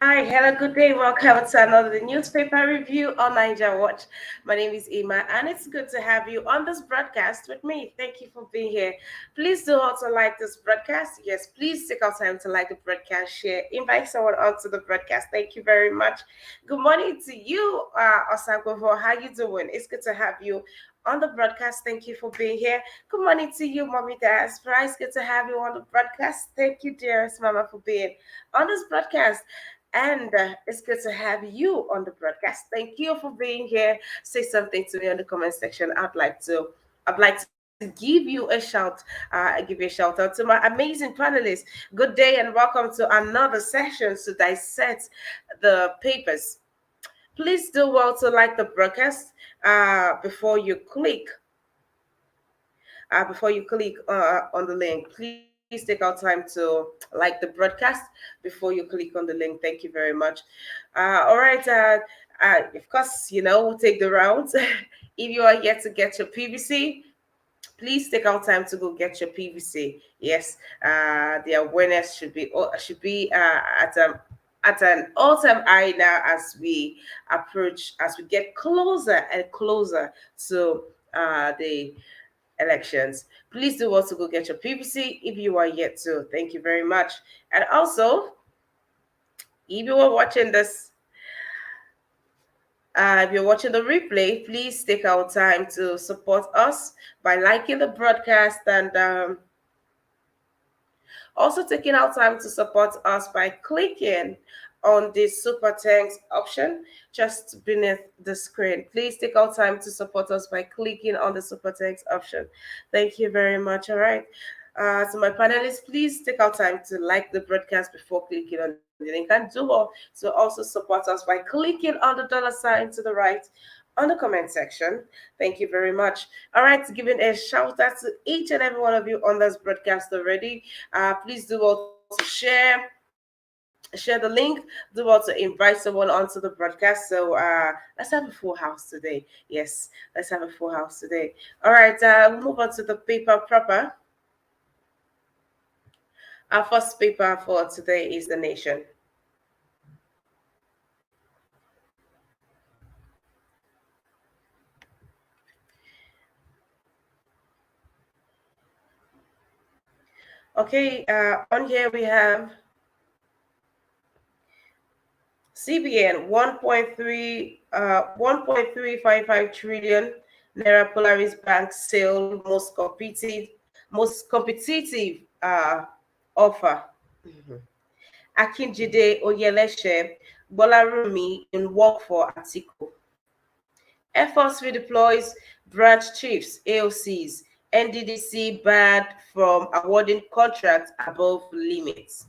Hi, hello, good day. Welcome to another newspaper review on Niger Watch. My name is Ima, and it's good to have you on this broadcast with me. Thank you for being here. Please do also like this broadcast. Yes, please take out time to like the broadcast, share, invite someone onto the broadcast. Thank you very much. Good morning to you, Osagovo. How you doing? It's good to have you on the broadcast. Thank you for being here. Good morning to you, Mommy Diaspora. It's good to have you on the broadcast. Thank you, dearest Mama, for being on this broadcast. And it's good to have you on the broadcast. Thank you for being here. Say something to me on the comment section. I'd like to give you a shout. I give you a shout out to my amazing panelists. Good day and welcome to another session to dissect the papers. Please do well to like the broadcast before you click on the link. Please take out time to like the broadcast before you click on the link. Thank you very much. All right. Of course, we'll take the rounds. If you are yet to get your PVC, please take out time to go get your PVC. Yes, the awareness should be at an all-time high now as we get closer and closer to the elections. Please do also go get your PVC if you are yet to. Thank you very much. And also, if you are watching this, if you're watching the replay, please take our time to support us by liking the broadcast and also taking our time to support us by clicking on the super thanks option just beneath the screen. Please take our time to support us by clicking on the super thanks option. Thank you very much. All right. To my panelists, please take our time to like the broadcast before clicking on the link and do all to also support us by clicking on the dollar sign to the right on the comment section. Thank you very much. All right, giving a shout out to each and every one of you on this broadcast already. Please do also share the link. Do also invite someone onto the broadcast. So let's have a full house today. Yes, let's have a full house today. All right, we'll move on to the paper proper. Our first paper for today is The Nation. Okay, on here we have CBN 1.355 trillion naira Polaris Bank sale most competitive offer. Mhm. Akinjide Oyeleshe Bolarumi in work for Atiku. Air Force redeploys branch chiefs, AOCs. NDDC barred from awarding contracts above limits.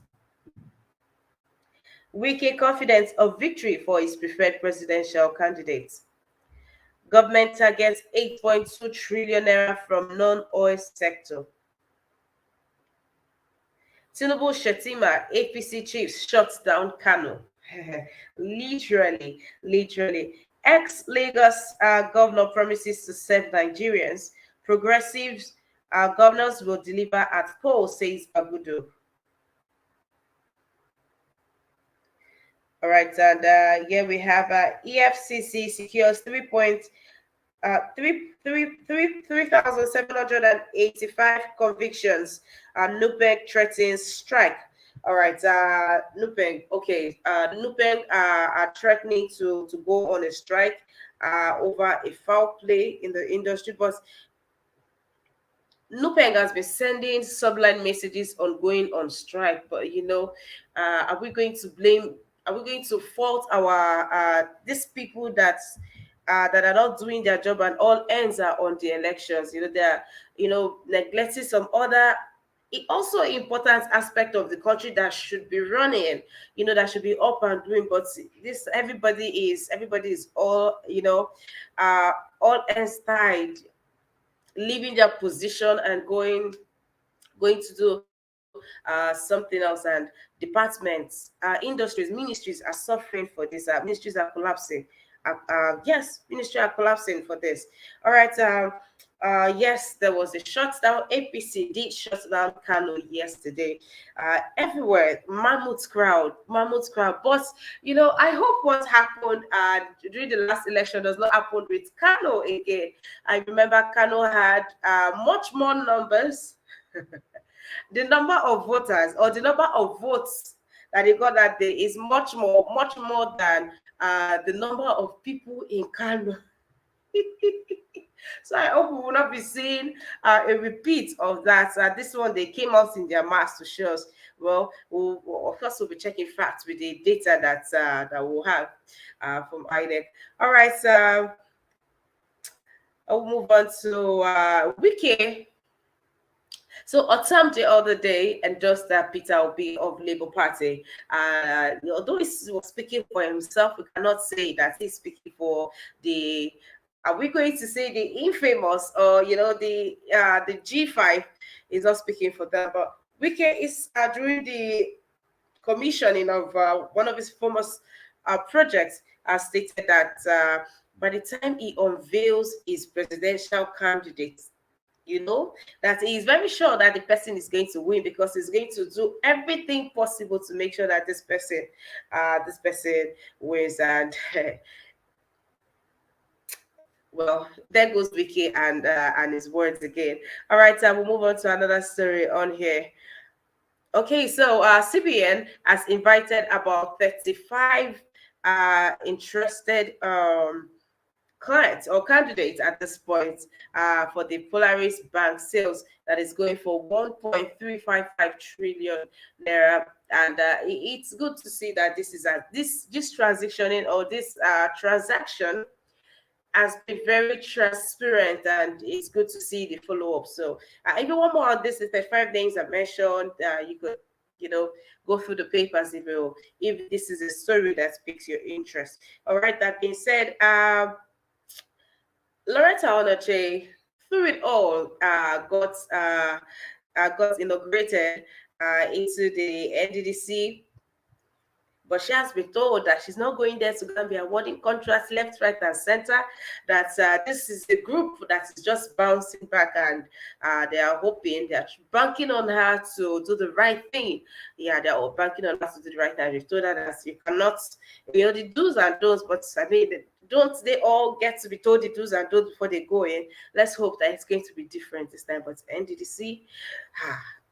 Wike confident of victory for his preferred presidential candidate. Government targets 8.2 trillion naira from non-oil sector. Tinubu Shetima, APC chiefs shuts down Kano. literally. Ex-Lagos governor promises to serve Nigerians. Progressives governors will deliver at poll, says Agudo. All right, and here we have EFCC secures 3,785 convictions. Nupeg threatens strike. All right, Nupeg. Okay, Nupeg are threatening to go on a strike over a foul play in the industry, but Nupeng has been sending sublime messages on going on strike, but are we going to blame? Are we going to fault our these people that are not doing their job and all ends are on the elections? They're neglecting some other. Also important aspect of the country that should be running, that should be up and doing. But this everybody is uh, all ends tied, leaving their position and going to do something else. And departments, industries, ministries are suffering for this. Ministries are collapsing. Yes, ministry are collapsing for this. All right. Yes, there was a shutdown. APC did shut down Kano yesterday. Everywhere, mammoth crowd. But I hope what happened during the last election does not happen with Kano again. I remember Kano had much more numbers. The number of voters or the number of votes that they got that day is much more than the number of people in Kano. So I hope we will not be seeing a repeat of that. This one, they came out in their mass to show us. Well, of course, we'll be checking facts with the data that we'll have from INEC. All right, I'll move on to Wiki. So Otam the other day endorsed Peter Obi of Labour Party. Although he was speaking for himself, we cannot say that he's speaking for the. Are we going to say the infamous or the G5 is not speaking for them? But Wike is during the commissioning of one of his famous projects stated that by the time he unveils his presidential candidate, that he is very sure that the person is going to win because he's going to do everything possible to make sure that this person wins. And well, there goes Vicky and his words again. All right, we'll move on to another story on here. Okay, so CBN has invited about 35 interested clients or candidates at this point for the Polaris Bank sales that is going for 1.355 trillion naira. And it's good to see that this transitioning or this transaction has been very transparent, and it's good to see the follow up. So, if you want more on this, the 35 names I mentioned, you could, go through the papers if this is a story that piques your interest. All right. That being said, Loretta Onoche, through it all, got inaugurated into the NDDC, but she has been told that she's not going there to go and be awarding contracts left, right, and center. That this is a group that is just bouncing back, and they are hoping, they're banking on her to do the right thing. Yeah, they're all banking on her to do the right thing. They've told her that you cannot, the do's and don'ts, but I mean, don't they all get to be told the do's and don'ts before they go in? Let's hope that it's going to be different this time. But NDDC,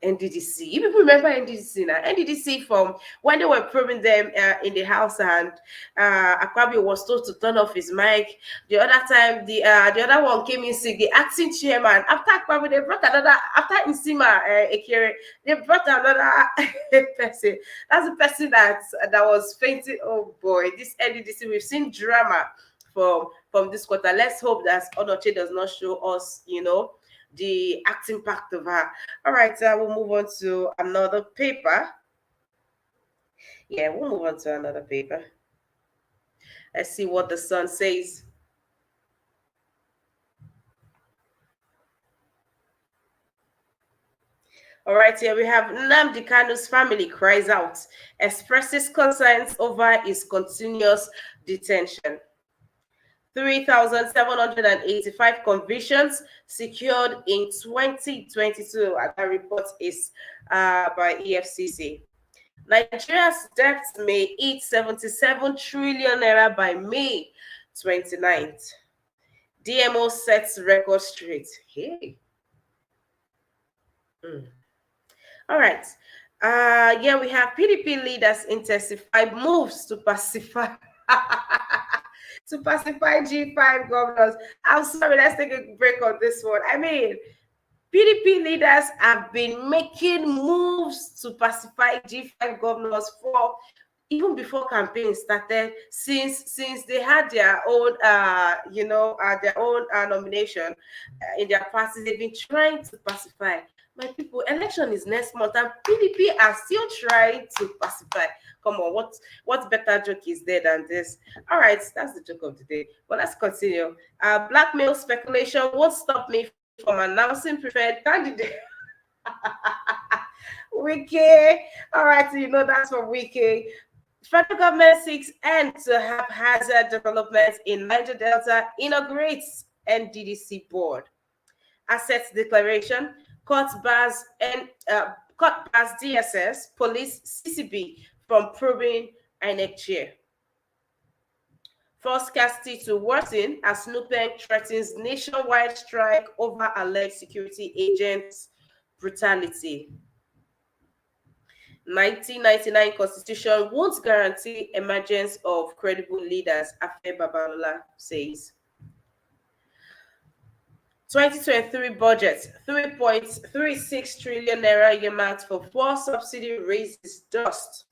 NDDC. You people remember NDDC now? NDDC from when they were probing them in the house, and Akwabi was told to turn off his mic. The other time, the other one came in sick. The acting chairman, after Akwabi, they brought another. After Nsima Ekere, they brought another person. That's the person that was fainting. Oh boy, this NDDC. We've seen drama from this quarter. Let's hope that Onoche does not show us, the acting part of her. All right, we'll move on to another paper. Yeah, we'll move on to another paper. Let's see what the Sun says. All right, here we have Nnamdi Kanu's family cries out, expresses concerns over his continuous detention. 3,785 convictions secured in 2022. And that report is by EFCC. Nigeria's debt may hit 77 trillion naira by May 29th. DMO sets record straight. Hey. All right. Yeah, we have PDP leaders intensify moves to pacify to pacify G5 governors. I'm sorry, let's take a break on this one. I mean, PDP leaders have been making moves to pacify G5 governors for even before campaign started, since they had their own nomination in their parties. They've been trying to pacify. My people, election is next month, and PDP are still trying to pacify. Come on, what better joke is there than this? All right, that's the joke of the day. But let's continue. Blackmail speculation won't stop me from announcing preferred candidate. Wiki. All right, so that's from Wiki. Federal government seeks end to haphazard developments in Niger Delta, inaugurates NDDC board. assets declaration, court bars and court bars DSS, police, CCB from probing INEC chair. Force scarcity to worsen as NUPEC threatens nationwide strike over alleged security agents' brutality. 1999 Constitution won't guarantee emergence of credible leaders, Afe Babalola says. 2023 budget, 3.36 trillion naira earmarked for fuel subsidy raises dust.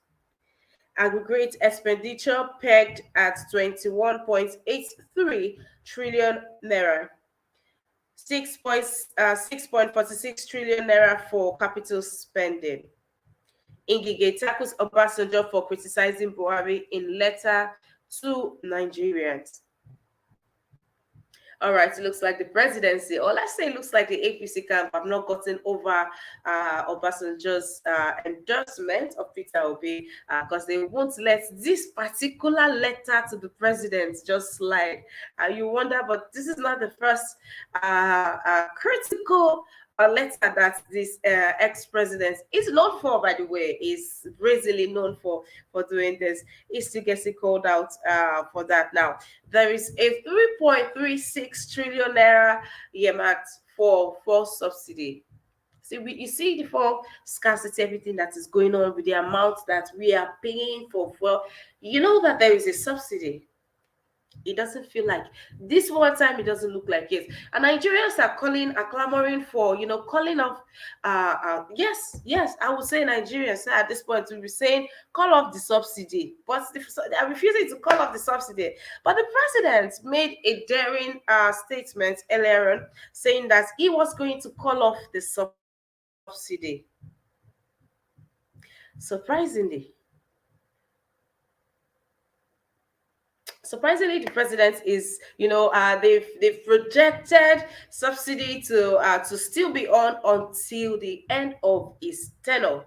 Aggregate expenditure pegged at 21.83 trillion naira. 6.46 trillion naira for capital spending. Ingige tackles Obasanjo for criticizing Buhari in letter to Nigerians. All right, it looks like the presidency, or let's say it looks like the APC camp have not gotten over Obasanjo's endorsement of Peter Obi because they won't let this particular letter to the president just slide. You wonder, but this is not the first critical letter that this ex-president is known for, by the way, is reasonably known for doing this. He still gets called out for that. Now, there is a 3.36 trillion naira earmarked for subsidy. See, you see the fuel scarcity, everything that is going on with the amount that we are paying for fuel. You know that there is a subsidy. It doesn't feel like this one time. It doesn't look like it. And Nigerians are clamoring for, calling off. Yes, I would say Nigerians at this point will be saying call off the subsidy, but I'm refusing to call off the subsidy. But the president made a daring statement earlier on, saying that he was going to call off the subsidy. Surprisingly, the president is, they've projected subsidy to still be on until the end of his tenure.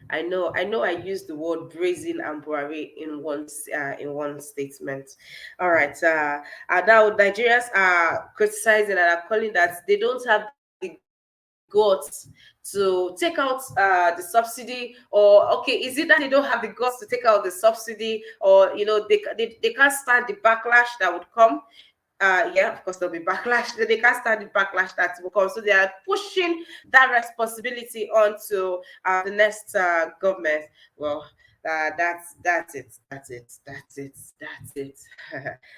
I know. I used the word brazen and Buhari in one statement. All right. Now Nigerians are criticizing and are calling that they don't have the guts to take out the subsidy, or is it that they don't have the guts to take out the subsidy, or they can't stand the backlash that would come. Of course, there'll be backlash. They can't stand the backlash that will come. So they are pushing that responsibility onto the next government. Well, that's it.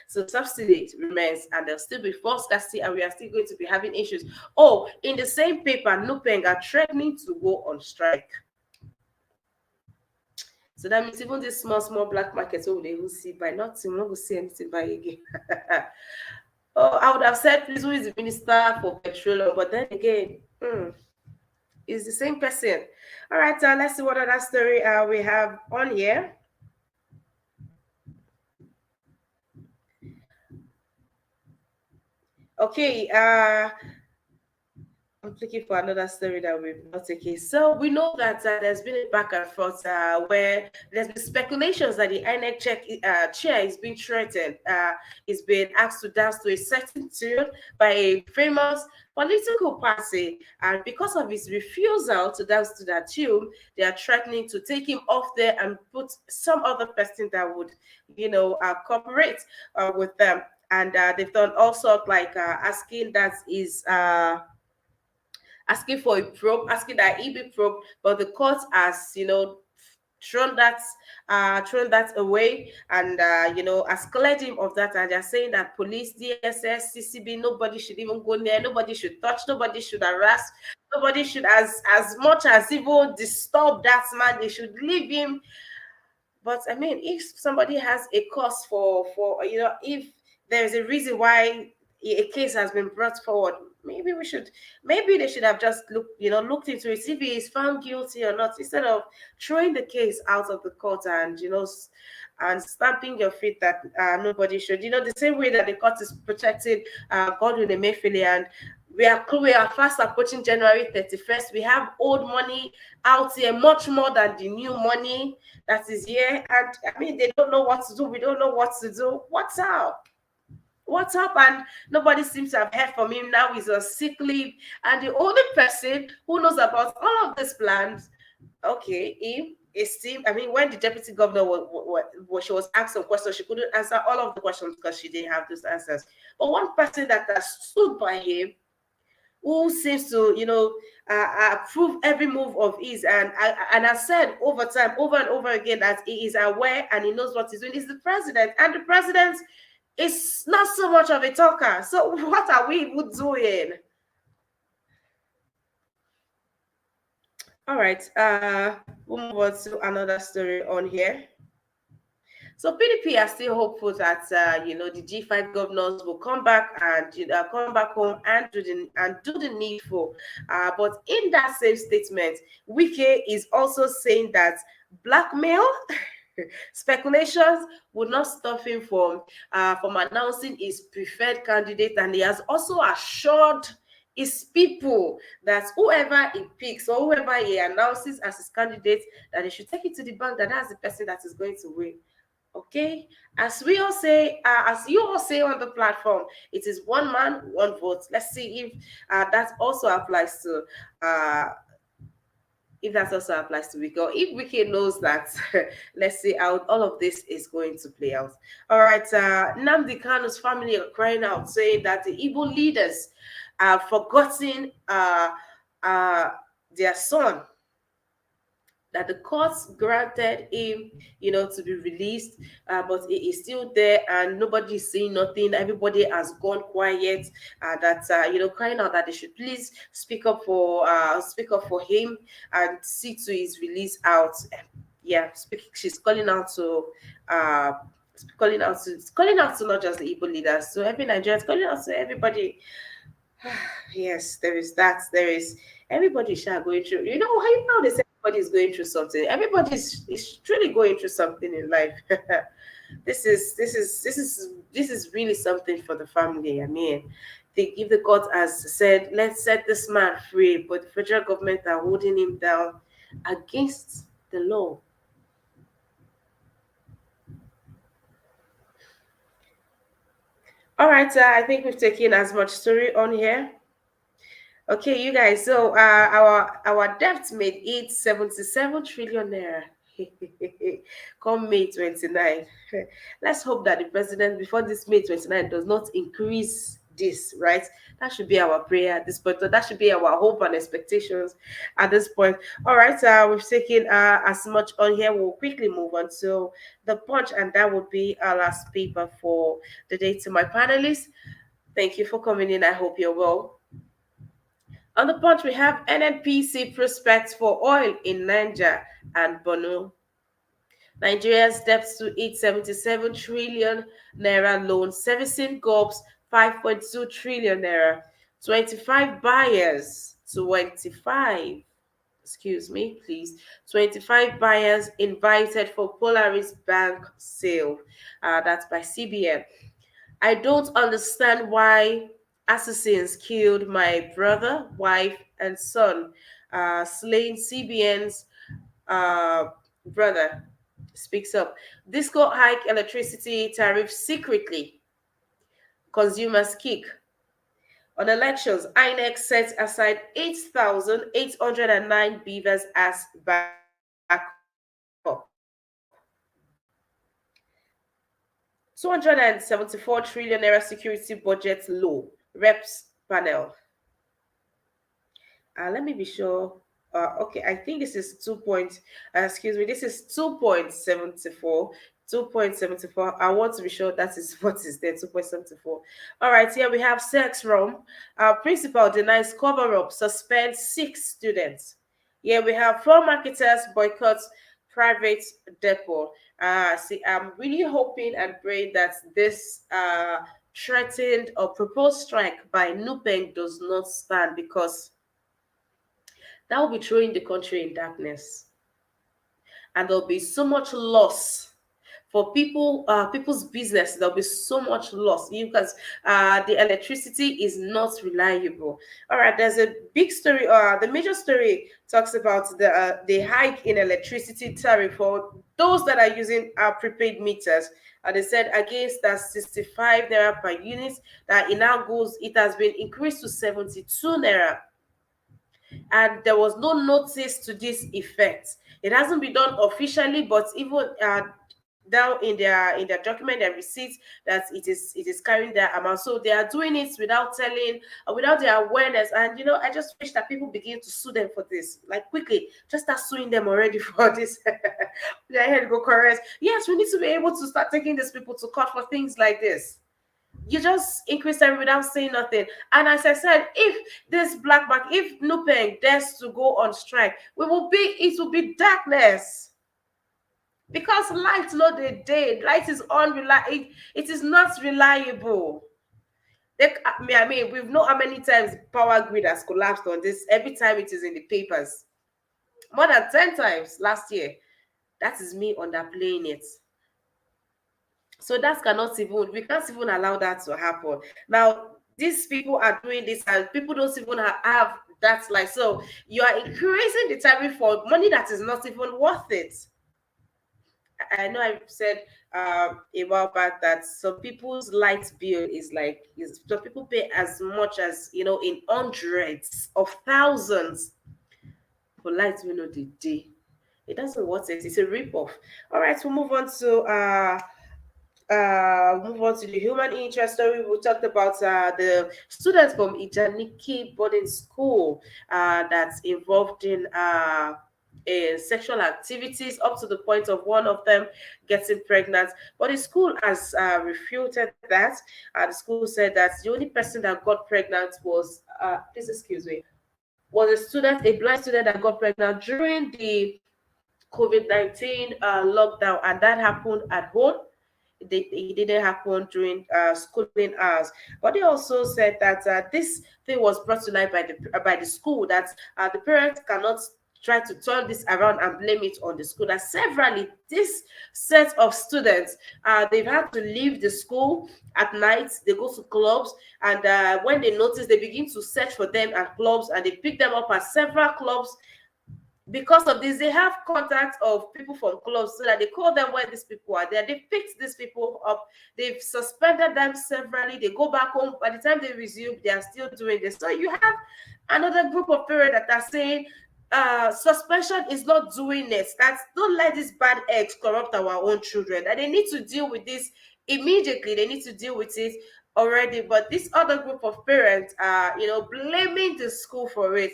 So subsidy remains, and there'll still be fuel scarcity, and we are still going to be having issues. Oh, in the same paper, NUPEC are threatening to go on strike. So that means even this small black markets, they will see by nothing, we will see anything by again. Oh, I would have said, please, who is the minister for petroleum? But then again, it's the same person. All right, let's see what other story we have on here. Okay, I'm looking for another story that we've not taken. So we know that there's been a back and forth where there's been speculations that the INEC chair is being threatened. It's been asked to dance to a certain tune by a famous political party, and because of his refusal to dance to that tune, they are threatening to take him off there and put some other person that would, cooperate with them. And they've done also like asking for a probe, asking that he be probed, but the court has, thrown that away, and has cleared him of that. And they're saying that police, DSS, CCB, nobody should even go near, nobody should touch, nobody should harass, nobody should as much as even disturb that man. They should leave him. But I mean, if somebody has a cause for if there's a reason why a case has been brought forward, maybe they should have just looked into it, if he is found guilty or not, instead of throwing the case out of the court and and stamping your feet that nobody should, the same way that the court is protecting Godwin Emefiele, and we are fast approaching January 31st. We have old money out here, much more than the new money that is here. And I mean, they don't know what to do. We don't know what to do. What's up? What's up? And nobody seems to have heard from him. Now he's on sick leave. And the only person who knows about all of these plans, okay, him, his team. I mean, when the deputy governor she was asked some questions, she couldn't answer all of the questions because she didn't have those answers. But one person that has stood by him, who seems to, approve every move of his, and has said over time, over and over again, that he is aware and he knows what he's doing, is the president. And the president is not so much of a talker. So what are we doing? All right, we'll move on to another story on here. So PDP are still hopeful that the G5 governors will come back and come back home and do the needful. But in that same statement, Wike is also saying that blackmail speculations would not stop him from announcing his preferred candidate, and he has also assured his people that whoever he picks or whoever he announces as his candidate, that they should take it to the bank, that's the person that is going to win. Okay, as we all say, as you all say on the platform, it is one man, one vote. Let's see that also applies to uh, if that also applies to Wiki, or if Wiki knows that. Let's see how all of this is going to play out. All right, Nnamdi Kanu's family are crying out, saying that the Igbo leaders have forgotten uh, their son, that the courts granted him, to be released, but he is still there, and nobody is saying nothing. Everybody has gone quiet. Crying out that they should please speak up for him and see to his release out. Yeah, she's calling out to. Calling out to not just the Igbo leaders, so every Nigerian, calling out to everybody. Yes, there is that. There is everybody shall going through. How they say everybody is going through something. Everybody is truly going through something in life. This is really something for the family. I mean, if the court has said, let's set this man free, but the federal government are holding him down against the law. All right, I think we've taken as much story on here. Okay, you guys. So our debt made it 77 trillion naira. Come May 29. Let's hope that the president before this May 29 does not increase this, right? That should be our prayer at this point. So that should be our hope and expectations at this point. All right, we've taken as much on here. We'll quickly move on to the punch, and that would be our last paper for the day. To my panelists, thank you for coming in. I hope you're well. On the punch, we have NNPC prospects for oil in Niger and Borno. Nigeria's debts to 877 trillion naira loan servicing gulps 5.2 trillion naira. 25 buyers, 25, excuse me, please. 25 buyers invited for Polaris Bank sale. That's by CBN. I don't understand why assassins killed my brother, wife, and son, slaying CBN's brother. Speaks up. Disco hike electricity tariff secretly. Consumers kick. On elections, INEC sets aside 8,809 beavers as backup. 274 trillion naira security budget low. Reps panel. Let me be sure. Okay, I think this is excuse me, this is 2.74. 2.74. I want to be sure that is what is there. 2.74. All right, here we have sex room. Principal denies cover up, suspends 6 students. Here we have 4 marketers boycott private depot. See, I'm really hoping and praying that this threatened or proposed strike by Nupeng does not stand, because that will be throwing the country in darkness. And there'll be so much loss for people's business. There'll be so much loss because the electricity is not reliable. All right, there's a big story. The major story talks about the hike in electricity tariff for those that are using prepaid meters. They said against that 65 naira per unit, that it now goes, it has been increased to 72 naira, and there was no notice to this effect. It hasn't been done officially, but even down in their document, their receipts, that it is carrying that amount. So they are doing it without telling, without their awareness. And I just wish that people begin to sue them for this, like quickly. Just start suing them already for this. Their head go correct. Yes, we need to be able to start taking these people to court for things like this. You just increase them without saying nothing. And as I said, if this black mark, if Nupeng dares to go on strike, it will be darkness. Because light not the day, light is unreliable. It is not reliable. I mean, we've known how many times power grid has collapsed on this. Every time it is in the papers, more than 10 times last year. That is me underplaying it. So that cannot even, we can't even allow that to happen. Now, these people are doing this and people don't even have that, like, so you are increasing the tariff for money that is not even worth it. I know I've said a while back that some people's light bill some people pay as much as in hundreds of thousands for light bill of the day. It doesn't worth it. It's a rip-off. All right, we'll move on to the human interest story. We talked about the students from Ijaniki boarding school that's involved in sexual activities up to the point of one of them getting pregnant. But the school has refuted that. The school said that the only person that got pregnant was, please excuse me, was a blind student that got pregnant during the COVID-19 lockdown, and that happened at home. It didn't happen during schooling hours. But they also said that this thing was brought to light by the school, that the parents cannot try to turn this around and blame it on the school. That severally, this set of students, they've had to leave the school at night. They go to clubs, and when they notice, they begin to search for them at clubs, and they pick them up at several clubs. Because of this, they have contact of people from clubs, so that they call them where these people are there. They picked these people up, they've suspended them severally. They go back home. By the time they resume, they are still doing this. So you have another group of parents that are saying suspension is not doing it. That's, don't let these bad eggs corrupt our own children. That they need to deal with this immediately. They need to deal with it already. But this other group of parents are, blaming the school for it.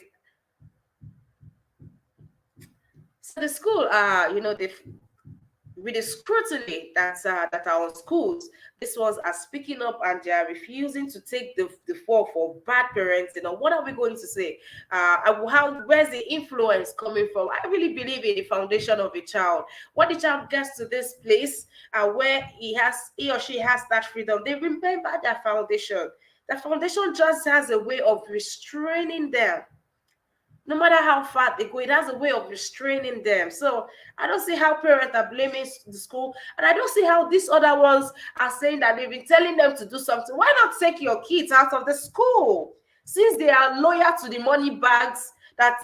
So the school, they, with the scrutiny that are on schools, these ones are speaking up and they are refusing to take the fall for bad parents. What are we going to say? Where's the influence coming from? I really believe in the foundation of a child. When the child gets to this place where he or she has that freedom, they remember that foundation. The foundation just has a way of restraining them. No matter how far they go, it has a way of restraining them. So I don't see how parents are blaming the school, and I don't see how these other ones are saying that they've been telling them to do something. Why not take your kids out of the school, since they are loyal to the money bags that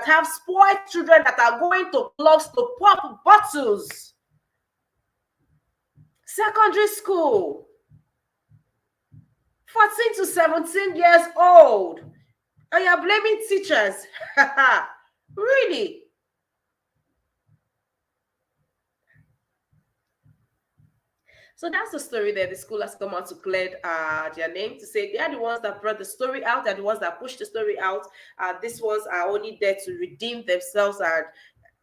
have spoiled children that are going to clubs to pop bottles? Secondary school, 14 to 17 years old. And you're blaming teachers. Really? So that's the story there. The school has come out to clear their name, to say they are the ones that brought the story out, they're the ones that pushed the story out. These ones are only there to redeem themselves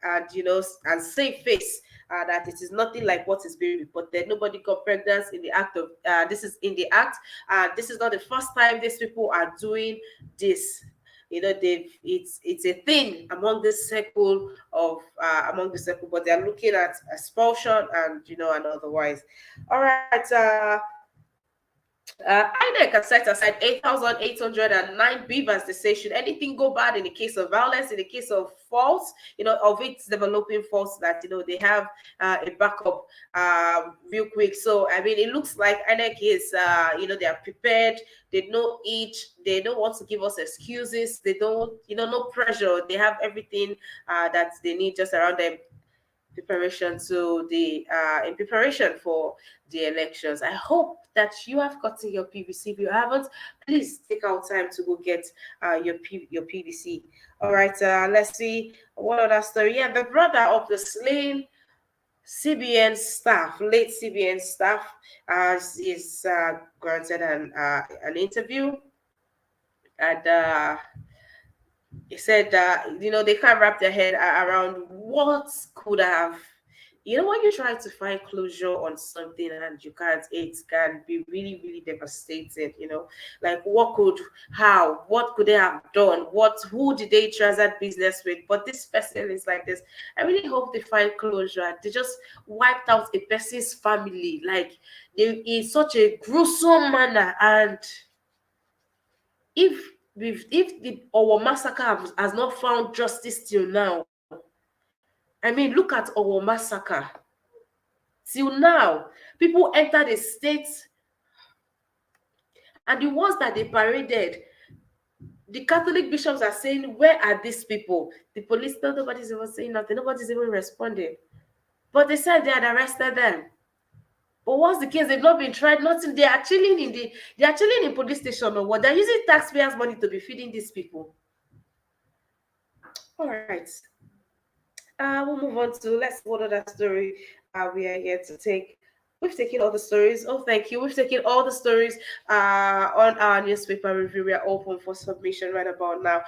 and save face. That it is nothing like what is being reported. Nobody got pregnant in the act of this is in the act. This is not the first time these people are doing this. It's a thing among this circle but they're looking at expulsion and and otherwise. All right. INEC has set aside 8,809 beavers. They say, should anything go bad in the case of violence, in the case of faults, of its developing faults, that they have a backup real quick. So I mean, it looks like INEC is, they are prepared. They know each. They don't want to give us excuses. They don't, no pressure. They have everything that they need just around them, in preparation for the elections. I hope that you have gotten your PVC. If you haven't, please take out time to go get your PVC. All right, let's see what other story. Yeah, the brother of the slain CBN staff, late CBN staff, is granted an interview, and he said that they can't wrap their head around what could have. When you try to find closure on something and you can't, it can be really, really devastating. Like what could they have done? Who did they transact business with? But this person is like this. I really hope they find closure. They just wiped out a person's family, like in such a gruesome manner. And if our massacre has not found justice till now, I mean, look at our massacre. Till now, people enter the state, and the ones that they paraded, the Catholic bishops are saying, where are these people? The police, nobody's even saying nothing, nobody's even responding. But they said they had arrested them. But once the case, they've not been tried, nothing. They are chilling in police station or what? They're using taxpayers' money to be feeding these people. All right. We'll move on to, let's see what other story we are here to take. We've taken all the stories. Oh, thank you. We've taken all the stories on our newspaper review. We are open for submission right about now.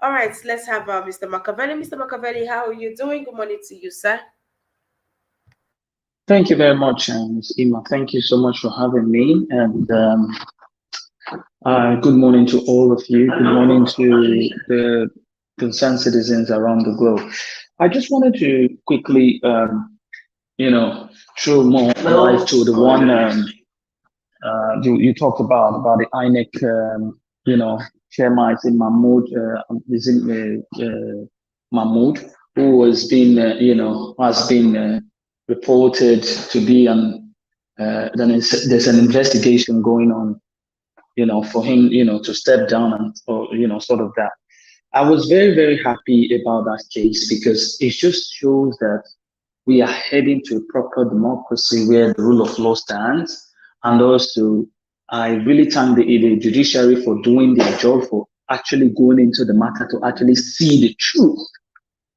All right, let's have Mr. Machiavelli. Mr. Machiavelli, how are you doing? Good morning to you, sir. Thank you very much, Ms. Ima. Thank you so much for having me. And good morning to all of you. Good morning to the concerned citizens around the globe. I just wanted to quickly, throw more light to the one you talked about the INEC, chairman in Mahmoud, Mahmoud, who has been reported to be there's an investigation going on, for him, to step down or sort of that. I was very, very happy about that case because it just shows that we are heading to a proper democracy where the rule of law stands. And also, I really thank the judiciary for doing their job, for actually going into the matter to actually see the truth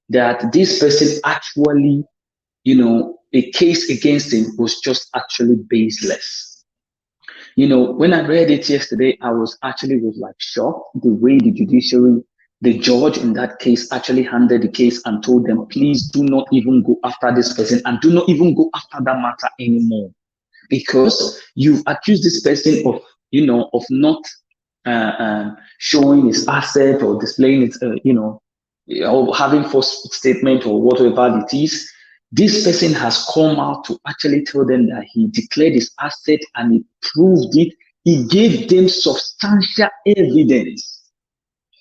that this person actually, a case against him was just actually baseless. When I read it yesterday, I was like shocked the way the judge in that case actually handled the case and told them, please do not even go after this person and do not even go after that matter anymore, because you've accused this person of not showing his asset or displaying it, or having false statement or whatever it is. This person has come out to actually tell them that he declared his asset and he proved it. He gave them substantial evidence.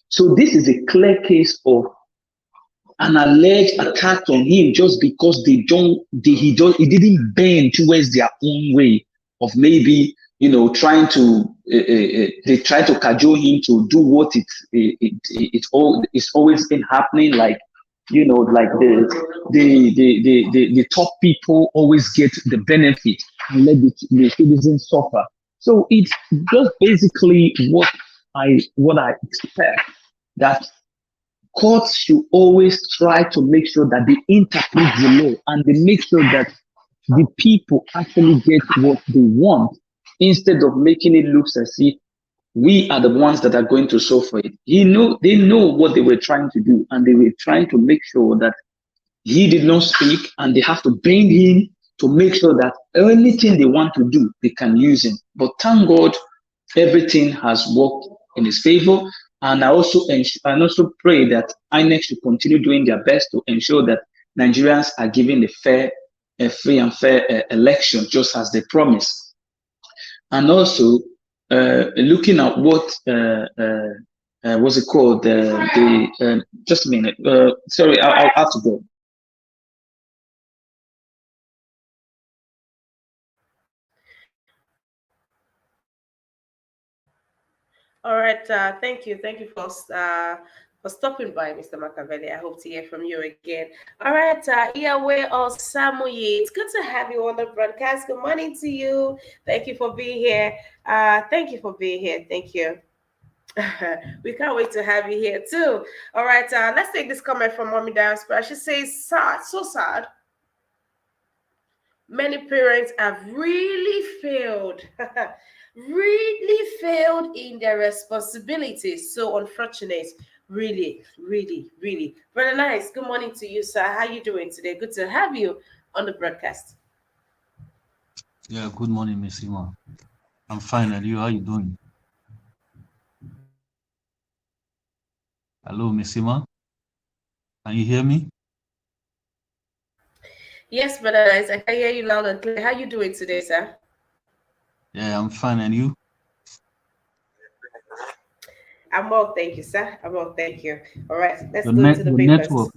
So this is a clear case of an alleged attack on him just because he didn't bend towards their own way of maybe trying to they try to cajole him to do what it's always been happening, like like the top people always get the benefit and let the citizens suffer. So it's just basically what I expect, that courts should always try to make sure that they interpret the law and they make sure that the people actually get what they want, instead of making it look as if we are the ones that are going to suffer it. They know what they were trying to do, and they were trying to make sure that he did not speak, and they have to bend him to make sure that anything they want to do, they can use him. But thank God, everything has worked in his favor. And I also pray that INEC should continue doing their best to ensure that Nigerians are given a free and fair election, just as they promised. And also, looking at what what's it called? The just a minute. Sorry, I'll have to go. All right. Thank you for stopping by, Mr. Machiavelli. I hope to hear from you again. All right. Iyawe Osamuyi, it's good to have you on the broadcast. Good morning to you. Thank you for being here. Thank you for being here. Thank you. We can't wait to have you here too. All right. Let's take this comment from Mommy Diaspora. She says, "Sad, so sad. Many parents have really failed, really failed in their responsibilities. So unfortunate. Really, really, really. Very nice. Good morning to you, sir. How you doing today? Good to have you on the broadcast. Yeah, good morning, Miss Ima. I'm fine, and you? How you doing? Hello, Miss Ima. Can you hear me? Yes, brother nice. I can hear you loud and clear. How you doing today, sir? Yeah, I'm fine, and you? I'm well, thank you, sir. I'm well, thank you. All right, let's Your go net, into the your papers. network,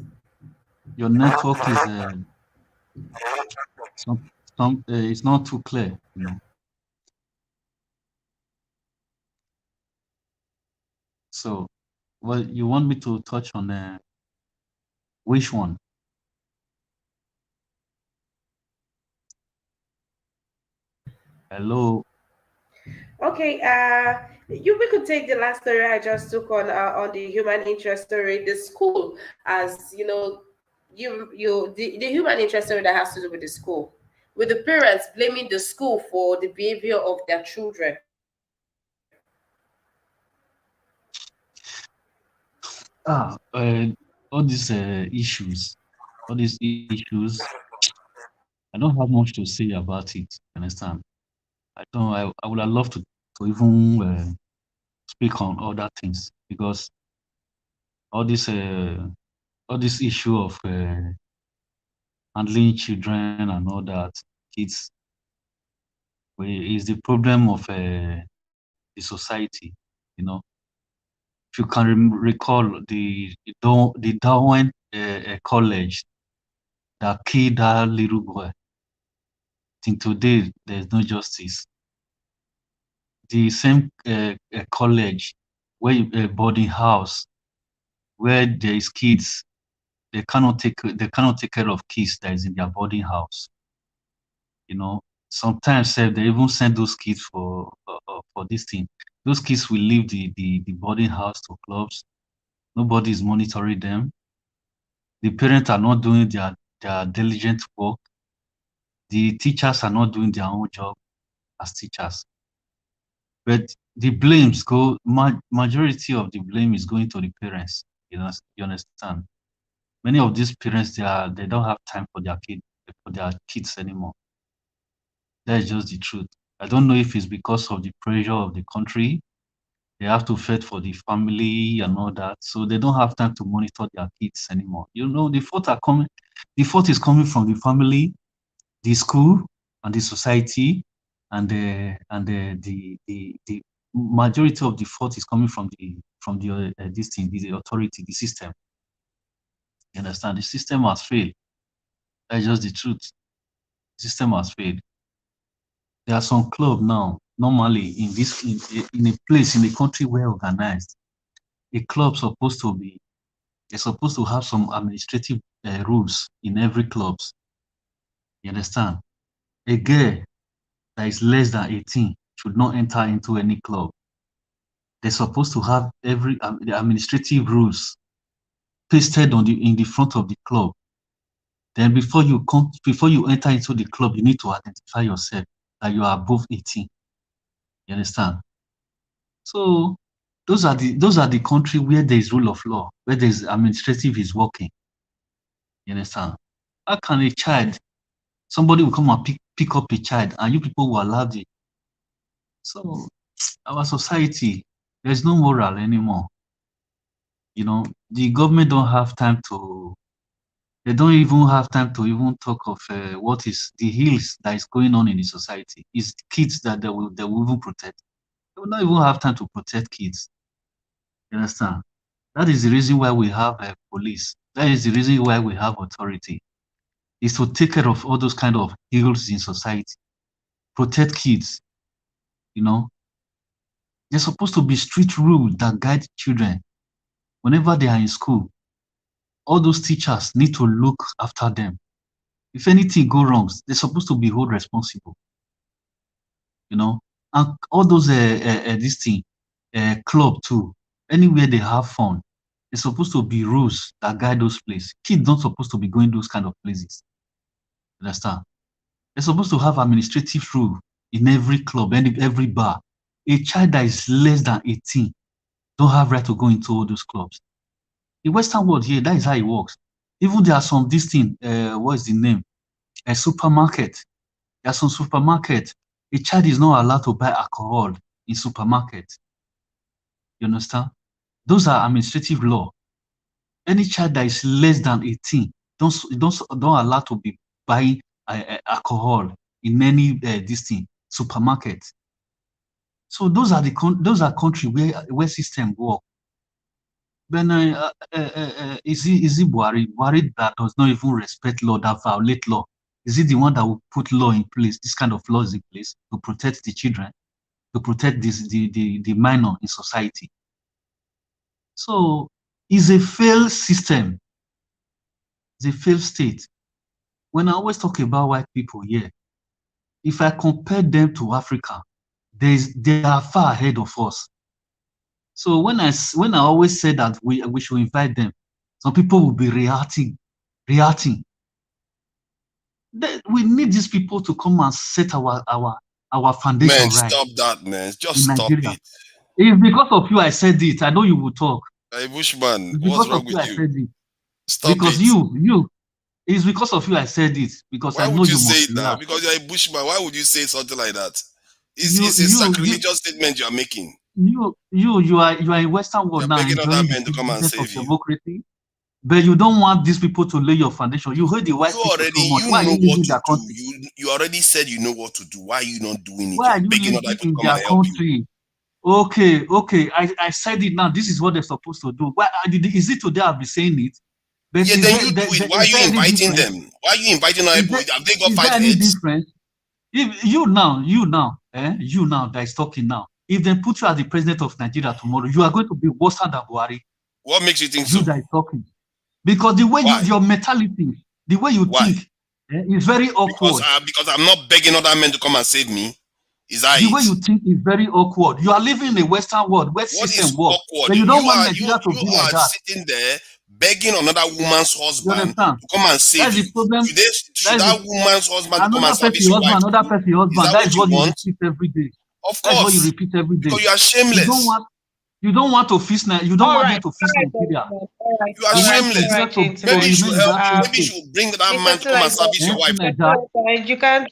your network is some, it's not too clear. So, well, you want me to touch on which one? Hello. Okay, we could take the last story I just took on the human interest story, the school, as you know, the human interest story that has to do with the school, with the parents blaming the school for the behavior of their children. Ah, all these issues, I don't have much to say about it. Understand? I don't. I would have loved to even speak on other things because all this uh, all this issue of handling children and all that kids is the problem of the society. You know, if you can recall the Darwin college that killed that little boy. Till today, there's no justice. The same college where boarding house where there is kids, they cannot take care of kids that is in their boarding house. You know, sometimes they even send those kids for this thing. Those kids will leave the boarding house to clubs. Nobody is monitoring them. The parents are not doing their diligent work. The teachers are not doing their own job as teachers. But the blames majority of the blame is going to the parents. You understand? Many of these parents they don't have time for their kids anymore. That's just the truth. I don't know if it's because of the pressure of the country. They have to fend for the family and all that. So they don't have time to monitor their kids anymore. The fault is coming from the family, the school, and the society, and the majority of the fault is coming from the this thing, the authority, the system. You understand? The system has failed. That's just the truth. The system has failed. There are some club now, normally in a place in a country well organized. A club supposed to be they're supposed to have some administrative rules in every clubs. You understand? A girl that is less than 18 should not enter into any club. They're supposed to have the administrative rules pasted in the front of the club. Then before you enter into the club, you need to identify yourself that you are above 18. You understand? So those are the country where there is rule of law, where there is administrative is working. You understand? How can somebody will come and pick up a child and you people will allow it? So our society, there's no moral anymore. The government don't have time to they don't even have time to even talk of what is the ills that is going on in the society. It's kids that they will even protect. They will not even have time to protect kids. You understand? That is the reason why we have police. That is the reason why we have authority. Is to take care of all those kind of ills in society, protect kids. You know, there's supposed to be strict rules that guide children whenever they are in school. All those teachers need to look after them. If anything go wrong, they're supposed to be held responsible. You know, and all those this thing, club too. Anywhere they have fun, there's supposed to be rules that guide those places. Kids don't supposed to be going those kind of places. Understand? They're supposed to have administrative rule in every club and every bar. A child that is less than 18 don't have right to go into all those clubs. The Western world here, that is how it works. Even there are some this thing, what is the name? A supermarket. There are some supermarket. A child is not allowed to buy alcohol in supermarket. You understand? Those are administrative law. Any child that is less than 18 don't allow to be buying alcohol in any this thing supermarket. So those are country where system work. Then is it Buhari that does not even respect law, that violate law? Is it the one that will put law in place, this kind of laws in place to protect the children, to protect the minor in society? So it's a failed system. It's a failed state. When I always talk about white people here, if I compare them to Africa, they are far ahead of us. So when I always say that we should invite them, some people will be reacting. We need these people to come and set our foundation Man, right. stop that, man. Just stop Nigeria. it. It's because of you I said it. I know you will talk. Hey, Bushman, It's what's because wrong of you with I you? said it. Stop Because it. it's because of you I said it. Because Why I know would you you say must it now? react. Because you're a Bushman. Why would you say something like that? It's a You sacrilegious statement you are making. are in Western world You're now begging other enjoying the men to come and privileges of save you. democracy, but you don't want these people to lay your foundation. You hate the white people so much. Why are know you what leaving to their do. country? You already said you know what to do. Why are you not doing it? Why You are are you begging other living people to in come their and help you. country? Okay. I said it now. This is what they're supposed to do. Why is it today I'll be saying it? But Yeah, then you do it. Why are is you there any inviting difference? them? Why are you inviting other people? Have they got Is five there any heads? difference? If you now that is talking now, if they put you as the president of Nigeria tomorrow, you are going to be worse than Buhari. What makes you think You so? that is talking, because the way Why? your mentality, the way you Why? think, is very awkward. Because I'm not begging other men to come and save me. Is that The it? way you think is very awkward. You are living in a Western world where What system is work, awkward? but you don't You want are Nigeria to be like that. sitting there begging another woman's You husband understand? to come and save That's the you. problem. Should that woman's husband to come and Another service person your wife husband, another too? person Is husband. that That what is you what you want? repeat every day. Of That is what you course. repeat every day. Because you are shameless. You don't want to fix you don't All want right, them to fix Nigeria. You are You want shameless. Nigeria Maybe you gentlemen. should remain in help. that same Maybe you state. should bring that Mr. man to come and service your wife. Nigeria. You can't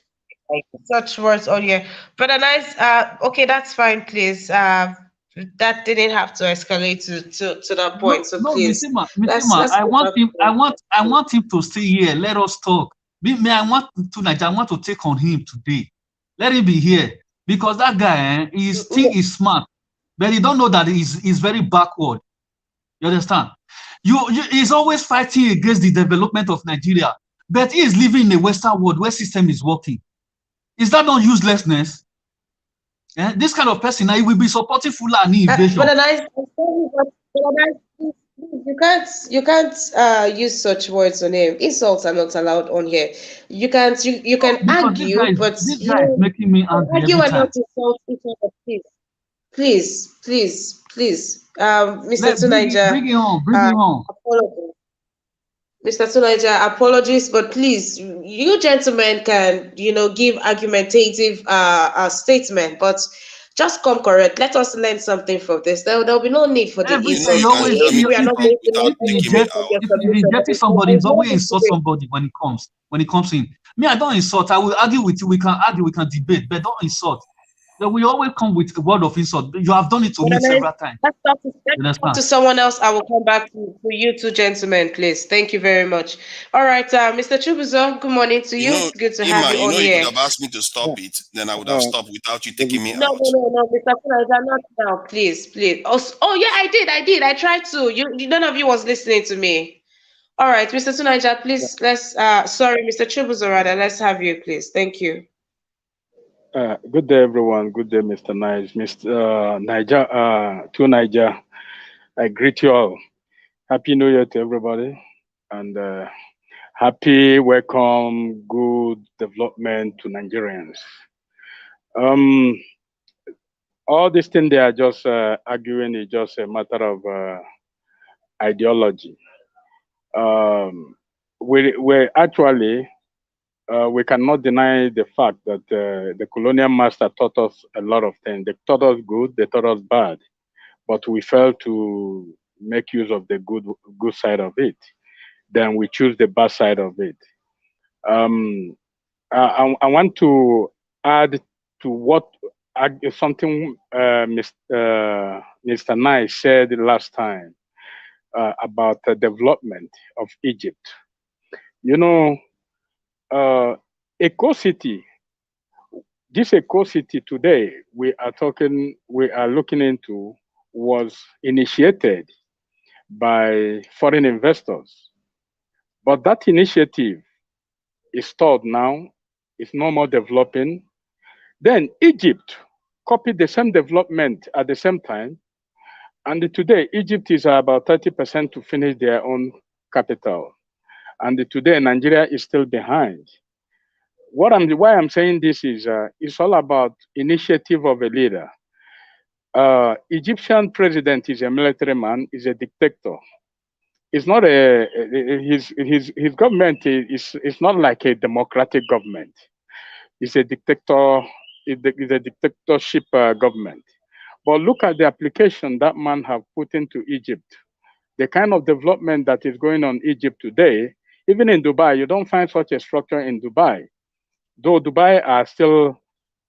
like such words on here. But a nice, okay, that's fine, please. That didn't have to escalate to that point. So No, please, Missima, let's go back I want him to stay here. Let us talk. I want tonight. I want to take on him today. Let him be here because that guy, he think he's smart, but he don't know that he's very backward. You understand? He's always fighting against the development of Nigeria, but he is living in a Western world where system is working. Is that not uselessness? This kind of person, he will be supporting Fulani invasion. But a nice, you can't use such words on him. Insults are not allowed on here. You can Because argue, but this guy is making me angry argue every and not time. insult each other, please. Please. Mr. Tunaija, Bring it on, bring it on. apologies. Mr. Tunaija, apologies, but please, you gentlemen can, give argumentative statement, but just come correct. Let us learn something from this. There'll be no need for the Every You know time you insult. can't tell me If we are the not truth going to learn without taking me anything from out. your if submission, rejecting somebody, there's it's no always need to insult wait. somebody when it comes in. Me, I don't insult. I will argue with you. We can argue, we can debate, but don't insult. We always come with a word of insult. You have done it to me Gentlemen, several times. let's You talk understand? to someone else. I will come back to you two gentlemen, please. Thank you very much. All right, Mr. Chubuzo, good morning to You you. know, It's good to have Ima, you you on know, you could here. have asked me to Yeah. stop it, then I would have Uh, stopped without you good, taking me No, out. no, no, no, Mr. Kunaja, not now, please, please. Oh, oh, yeah, I did. I tried to. None of you was listening to me. All right, Mr. Tunaja, yeah. please, sorry, Mr. Chubuzo, rather, let's have you, please. Thank you. Good day, everyone. Good day, Mr. Nice, Mr. Niger, to Niger. I greet you all. Happy New Year to everybody, and happy welcome, good development to Nigerians. Um, all this thing they are just arguing is just a matter of ideology. Um, we actually we cannot deny the fact that the colonial master taught us a lot of things. They taught us good, they taught us bad, but we failed to make use of the good side of it. Then we choose the bad side of it. Um, I want to add to what something Mr. Nye said last time about the development of Egypt. You know, uh, Eco City, this Eco City today we are looking into was initiated by foreign investors. But that initiative is stalled now, it's no more developing. Then Egypt copied the same development at the same time. And today, Egypt is about 30% to finish their own capital. And today, Nigeria is still behind. Why I'm saying this is it's all about initiative of a leader. Egyptian president is a military man, is a dictator. It's not his government is not like a democratic government. It's a dictator. It's a dictatorship government. But look at the application that man have put into Egypt. The kind of development that is going on in Egypt today, even in Dubai, you don't find such a structure in Dubai. Though Dubai are still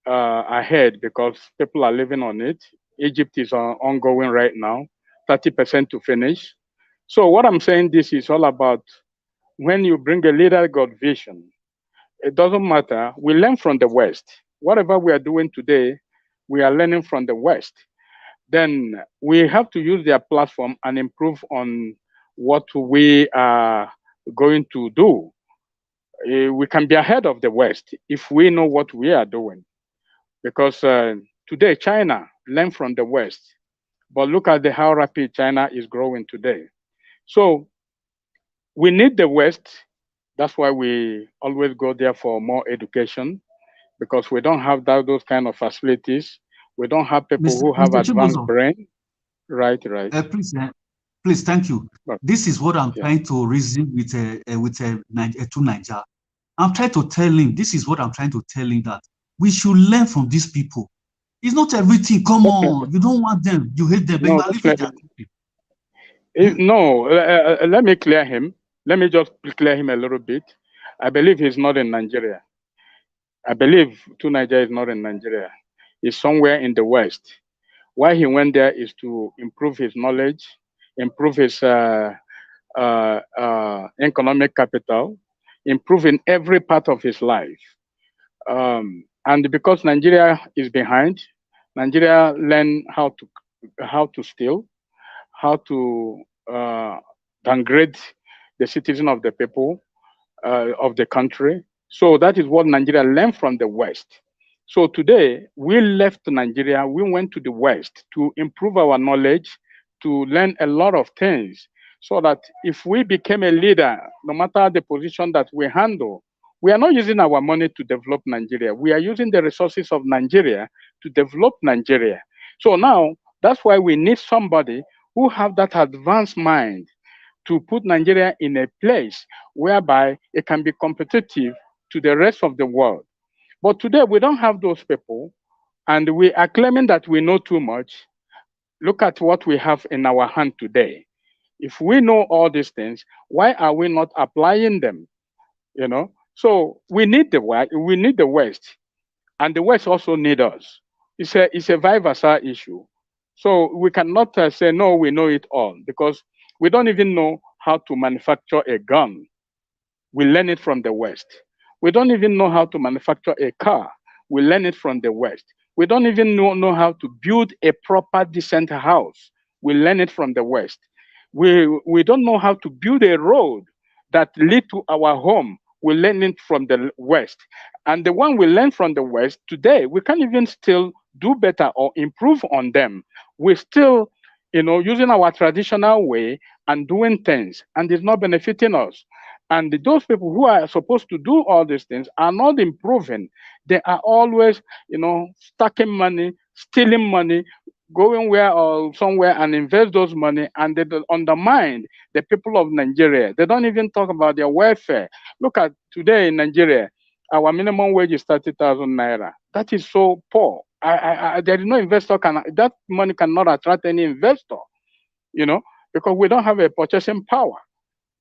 ahead because people are living on it. Egypt is ongoing right now, 30% to finish. So what I'm saying, this is all about when you bring a leader got vision. It doesn't matter. We learn from the West. Whatever we are doing today, we are learning from the West. Then we have to use their platform and improve on what we are going to do. We can be ahead of the West if we know what we are doing. Because today, China learned from the West. But look at how rapid China is growing today. So we need the West. That's why we always go there for more education because we don't have those kind of facilities. We don't have people who have Mr. advanced Chibuzo, brain. Right, right. please, thank you. But, This is what I'm yeah. trying to reason to Niger. I'm trying to tell him, this is what I'm trying to tell him, that we should learn from these people. It's not everything. Come Definitely. on, you don't want them, you hate them, but you No, are living their definitely. country. No, let me clear him. Let me just clear him a little bit. I believe he's not in Nigeria. I believe Nigeria is not in Nigeria. He's somewhere in the West. Why he went there is to improve his knowledge, improve his economic capital, improve in every part of his life. And because Nigeria is behind, Nigeria learn how to steal, how to downgrade the citizen of the people of the country. So that is what Nigeria learned from the West. So today we left Nigeria, we went to the West to improve our knowledge, to learn a lot of things, so that if we became a leader, no matter the position that we handle, we are not using our money to develop Nigeria. We are using the resources of Nigeria to develop Nigeria. So now that's why we need somebody who have that advanced mind to put Nigeria in a place whereby it can be competitive to the rest of the world. But today we don't have those people, and we are claiming that we know too much. Look at what we have in our hand today. If we know all these things, why are we not applying them? You know, so we need the West, and the West also need us. It's a vice versa issue. So we cannot say no, we know it all, because we don't even know how to manufacture a gun. We learn it from the West. We don't even know how to manufacture a car. We learn it from the West. We don't even know how to build a proper, decent house. We learn it from the West. We don't know how to build a road that lead to our home. We learn it from the West. And the one we learn from the West today, we can't even still do better or improve on them. We're still, using our traditional way and doing things, and it's not benefiting us. And those people who are supposed to do all these things are not improving. They are always, stacking money, stealing money, going where or somewhere and invest those money, and they don't undermine the people of Nigeria. They don't even talk about their welfare. Look at today in Nigeria, our minimum wage is 30,000 naira. That is so poor. There is no investor that money cannot attract any investor, because we don't have a purchasing power.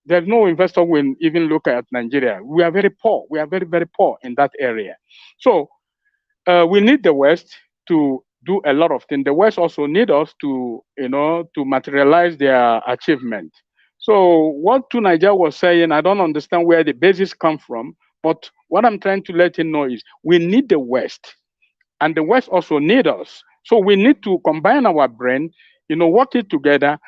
There's no investor will even look at Nigeria. We are very poor. We are very, very poor in that area. So we need the West to do a lot of things. The West also need us to materialize their achievement. So what Tunaja was saying, I don't understand where the basis come from, but what I'm trying to let him know is we need the West, and the West also need us. So we need to combine our brain, work it together,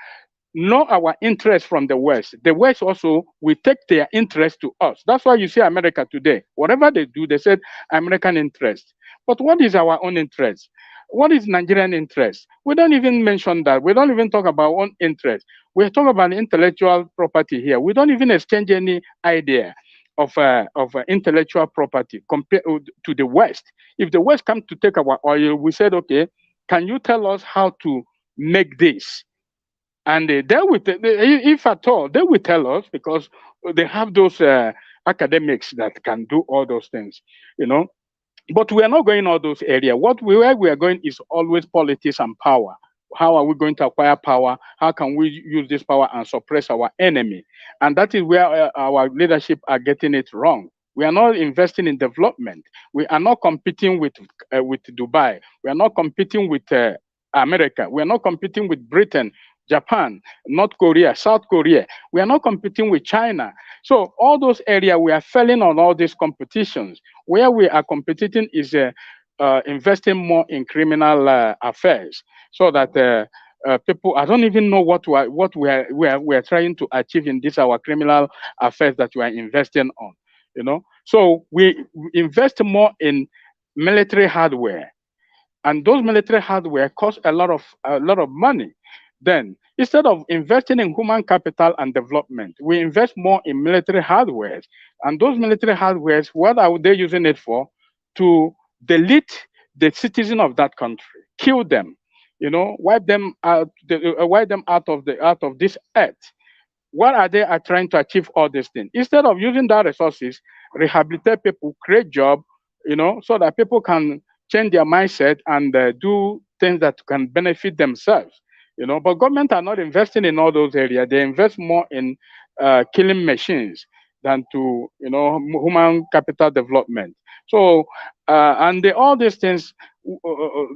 know our interest from the West. The West also will take their interest to us. That's why you see America today. Whatever they do, they said American interest. But what is our own interest? What is Nigerian interest? We don't even mention that. We don't even talk about our own interest. We talk about intellectual property here. We don't even exchange any idea of intellectual property compared to the West. If the West come to take our oil, we said, okay, can you tell us how to make this? And if at all, they will tell us, because they have those academics that can do all those things, But we are not going all those areas. Where we are going is always politics and power. How are we going to acquire power? How can we use this power and suppress our enemy? And that is where our leadership are getting it wrong. We are not investing in development. We are not competing with Dubai. We are not competing with America. We are not competing with Britain, Japan, North Korea, South Korea. We are not competing with China. So all those areas we are failing on all these competitions. Where we are competing is investing more in criminal affairs, so that people, I don't even know what we are trying to achieve in this our criminal affairs that we are investing on. So we invest more in military hardware, and those military hardware cost a lot of money. Then, instead of investing in human capital and development, we invest more in military hardware. And those military hardware, what are they using it for? To delete the citizen of that country, kill them, wipe them out, wipe them out of this earth. What are they are trying to achieve all these things? Instead of using that resources, rehabilitate people, create job, so that people can change their mindset and do things that can benefit themselves. But government are not investing in all those areas. They invest more in killing machines than to human capital development. So all these things,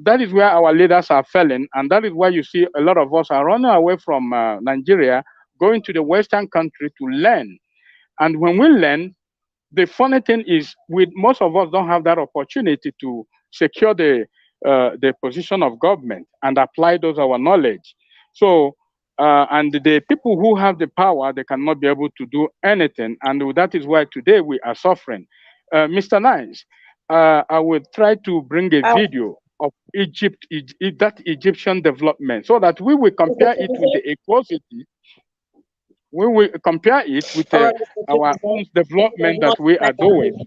that is where our leaders are failing, and that is why you see a lot of us are running away from Nigeria, going to the Western country to learn. And when we learn, the funny thing is, most of us don't have that opportunity to secure the position of government and apply those our knowledge. So, and the people who have the power, they cannot be able to do anything, and that is why today we are suffering. Mr. Nice, I will try to bring a video of Egypt, that Egyptian development, so that we will compare it with the equality. We will compare it with All right, Mr. our Chibuzo. own development that we are doing.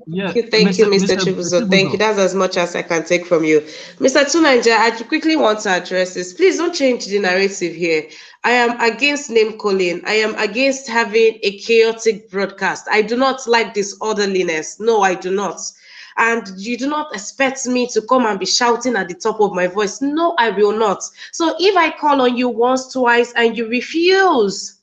Yeah, Thank you, Mr. Chibuzo. Thank you. Chibuzo. That's as much as I can take from you. Mr. Tunanja, I quickly want to address this. Please don't change the narrative here. I am against name calling. I am against having a chaotic broadcast. I do not like disorderliness. No, I do not. And you do not expect me to come and be shouting at the top of my voice. No, I will not. So if I call on you once, twice, and you refuse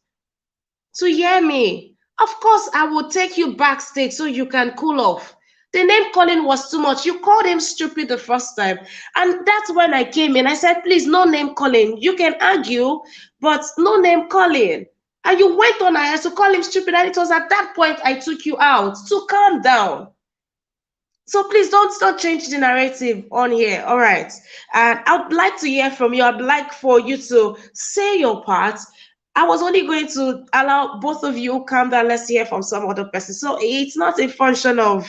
to hear me, of course, I will take you backstage so you can cool off. The name calling was too much. You called him stupid the first time. And that's when I came in. I said, please, no name calling. You can argue, but no name calling. And you went on I had to call him stupid. And it was at that point I took you out. So calm down. So please don't change the narrative on here. All right. And I would like to hear from you. I'd like for you to say your part. I was only going to allow both of you calm down. Let's hear from some other person. So it's not a function of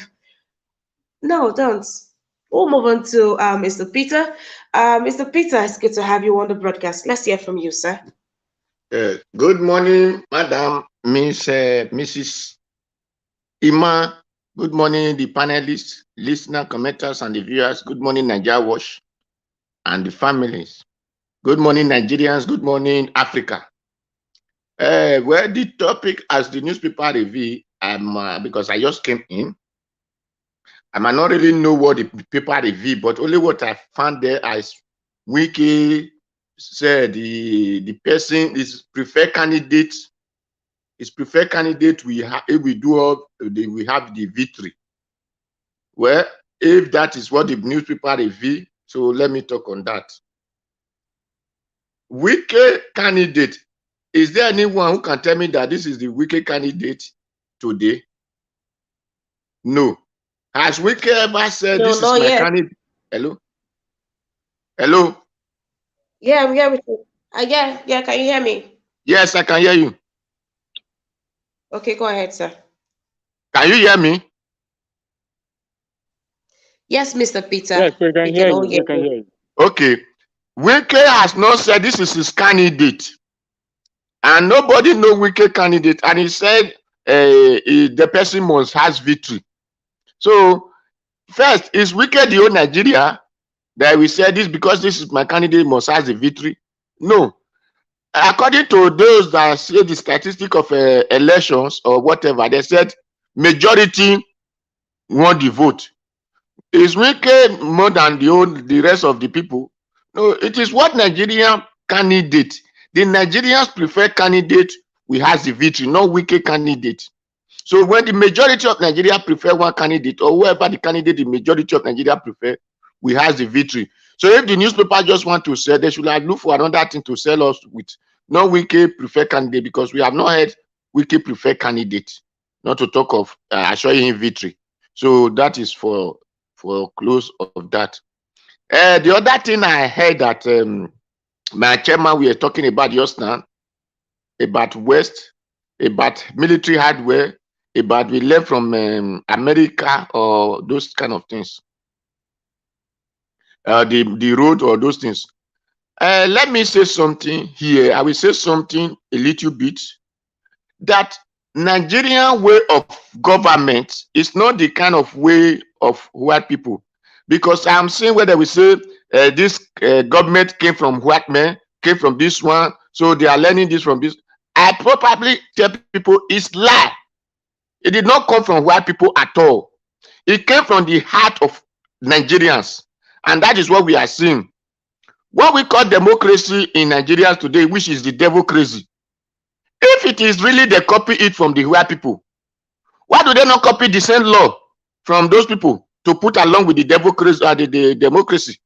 no, don't. We'll move on to Mr. Peter. Mr. Peter, it's good to have you on the broadcast. Let's hear from you, sir. Good morning, Madam Mrs. Ima. Good morning, the panelists, listener, commenters, and the viewers. Good morning, Nigeria Watch and the families. Good morning, Nigerians. Good morning, Africa. Well, the topic as the newspaper review, because I just came in, I might not really know what the paper review, but only what I found there as Wike said the person is preferred candidate. His preferred candidate we have if we have the victory. Well, if that is what the newspaper review, so let me talk on that. Wike candidate. Is there anyone who can tell me that this is the Wike candidate today? No. Has Wike ever said No, this is not my yet. candidate? Hello? Hello? Yeah, I'm here with you. Yeah, can you hear me? Yes, I can hear you. Okay, go ahead, sir. Can you hear me? Yes, Mr. Peter. Yes, we can hear you. We can hear you. Okay. Wike has not said this is his candidate. And nobody know Wike candidate. And he said the person must has victory. So, first, is Wike the old Nigeria that we said this because this is my candidate must has the victory? No. According to those that say the statistic of elections or whatever, they said majority won the vote. Is Wike more than the rest of the people? No, it is what Nigerian candidate. The Nigerians prefer candidate we has the victory, not Wike candidate. So when the majority of Nigeria prefer one candidate, or whoever the candidate the majority of Nigeria prefer, we has the victory. So if the newspaper just want to sell, they should have look for another thing to sell us with. No Wike prefer candidate, because we have not heard Wike prefer candidate, not to talk of assuring him victory. So that is for close of that. The other thing I heard that my chairman we are talking about just now, about West, about military hardware, about we learn from America or those kind of things. The road or those things. Let me say something here. I will say something a little bit that Nigerian way of government is not the kind of way of white people, because I'm seeing whether we say this government came from white men, came from this one, so they are learning this from this. I probably tell people it's lie. It did not come from white people at all. It came from the heart of Nigerians, and that is what we are seeing. What we call democracy in Nigeria today, which is the democracy. If it is really they copy it from the white people, why do they not copy the same law from those people to put along with the democracy, the democracy,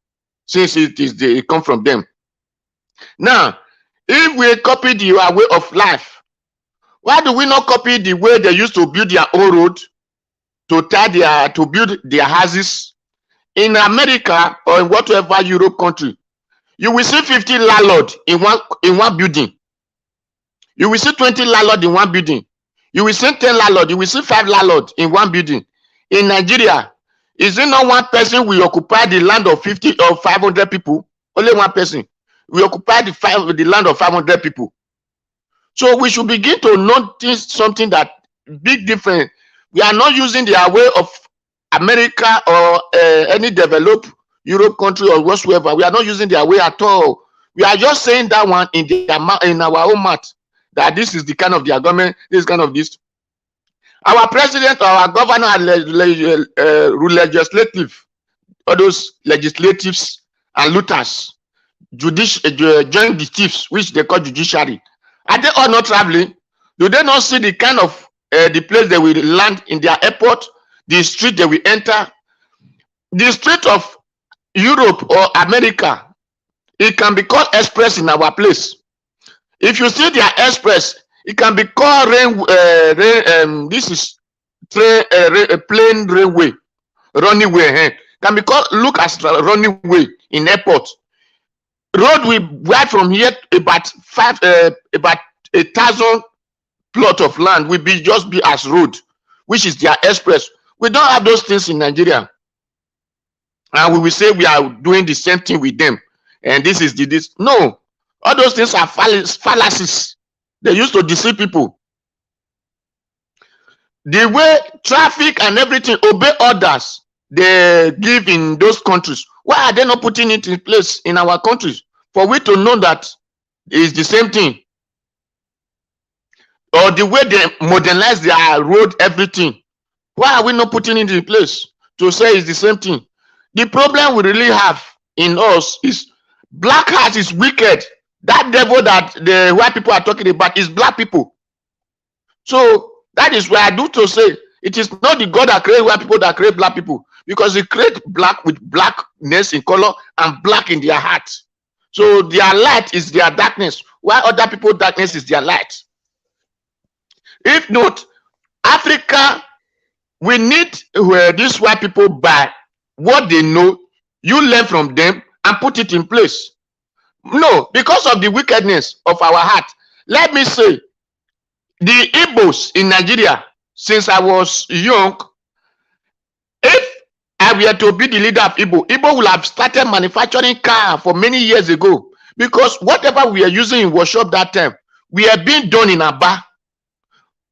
since it come from them? Now, if we copy the way of life, why do we not copy the way they used to build their own road, to build their houses? In America or in whatever Europe country, you will see 50 landlords in one building. You will see 20 landlords in one building. You will see 10 landlords. You will see 5 landlords in one building. In Nigeria, is it not one person will occupy the land of 50 or 500 people? Only one person will occupy the land of 500 people. So we should begin to notice something that big difference. We are not using their way of America or any developed Europe country or whatsoever. We are not using their way at all. We are just saying that one in our own mouth, that this is the kind of their government, this kind of this. Our president, our governor, legislative, all those legislatives and looters, join the thieves, which they call judiciary. Are they all not traveling? Do they not see the kind of the place they will land in their airport, the street that we enter, the street of Europe or America, it can be called express in our place. If you see their express, it can be called this is plain railway, running way. Can be called look as running way in airport. Road we right from here about 1,000 plot of land will be just be as road, which is their express. We don't have those things in Nigeria, and we will say we are doing the same thing with them. And this is this. No, all those things are fallacies. They used to deceive people. The way traffic and everything obey orders they give in those countries, why are they not putting it in place in our countries for we to know that it's the same thing? Or the way they modernize their road, everything. Why are we not putting it in place to say it's the same thing? The problem we really have in us is black heart is wicked. That devil that the white people are talking about is black people. So that is why I do to say it is not the God that created white people that create black people, because he create black with blackness in color and black in their heart. So their light is their darkness, while other people darkness is their light. If not, Africa, we need these white people by what they know, you learn from them and put it in place. No, because of the wickedness of our heart. Let me say, the Igbos in Nigeria, since I was young, if I were to be the leader of Igbo will have started manufacturing car for many years ago, because whatever we are using in workshop that time, we are being done in Aba.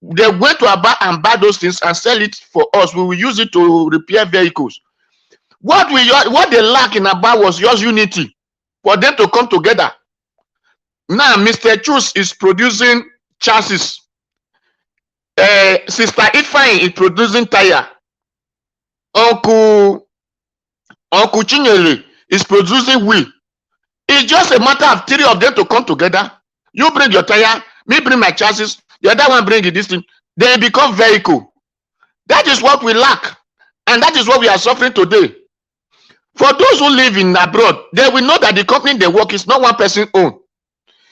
They went to Aba and buy those things and sell it for us. We will use it to repair vehicles. What they lack in Aba was just unity for them to come together. Now, Mr. Chus is producing chassis. Sister Ifeanyi is producing tire. Uncle Chinyere is producing wheel. It's just a matter of 3 of them to come together. You bring your tire, me bring my chassis, the other one bring this thing. They become vehicle. That is what we lack. And that is what we are suffering today. For those who live in abroad, they will know that the company they work is not one person owned.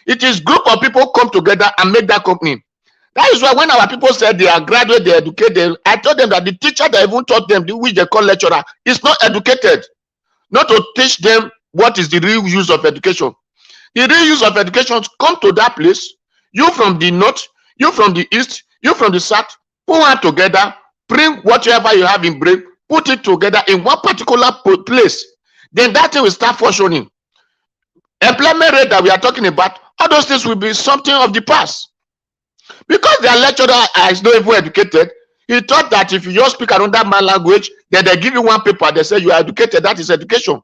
It is group of people come together and make that company. That is why when our people said they are graduate, they educated, I told them that the teacher that even taught them, which they call lecturer, is not educated. Not to teach them what is the real use of education. The real use of education come to that place. You from the north, you from the east, you from the south, put one together, bring whatever you have in brain, put it together in one particular place. Then that thing will start functioning. Employment rate that we are talking about, all those things will be something of the past. Because their lecturer is not even educated, he thought that if you just speak another man language, then they give you one paper, they say you are educated, that is education.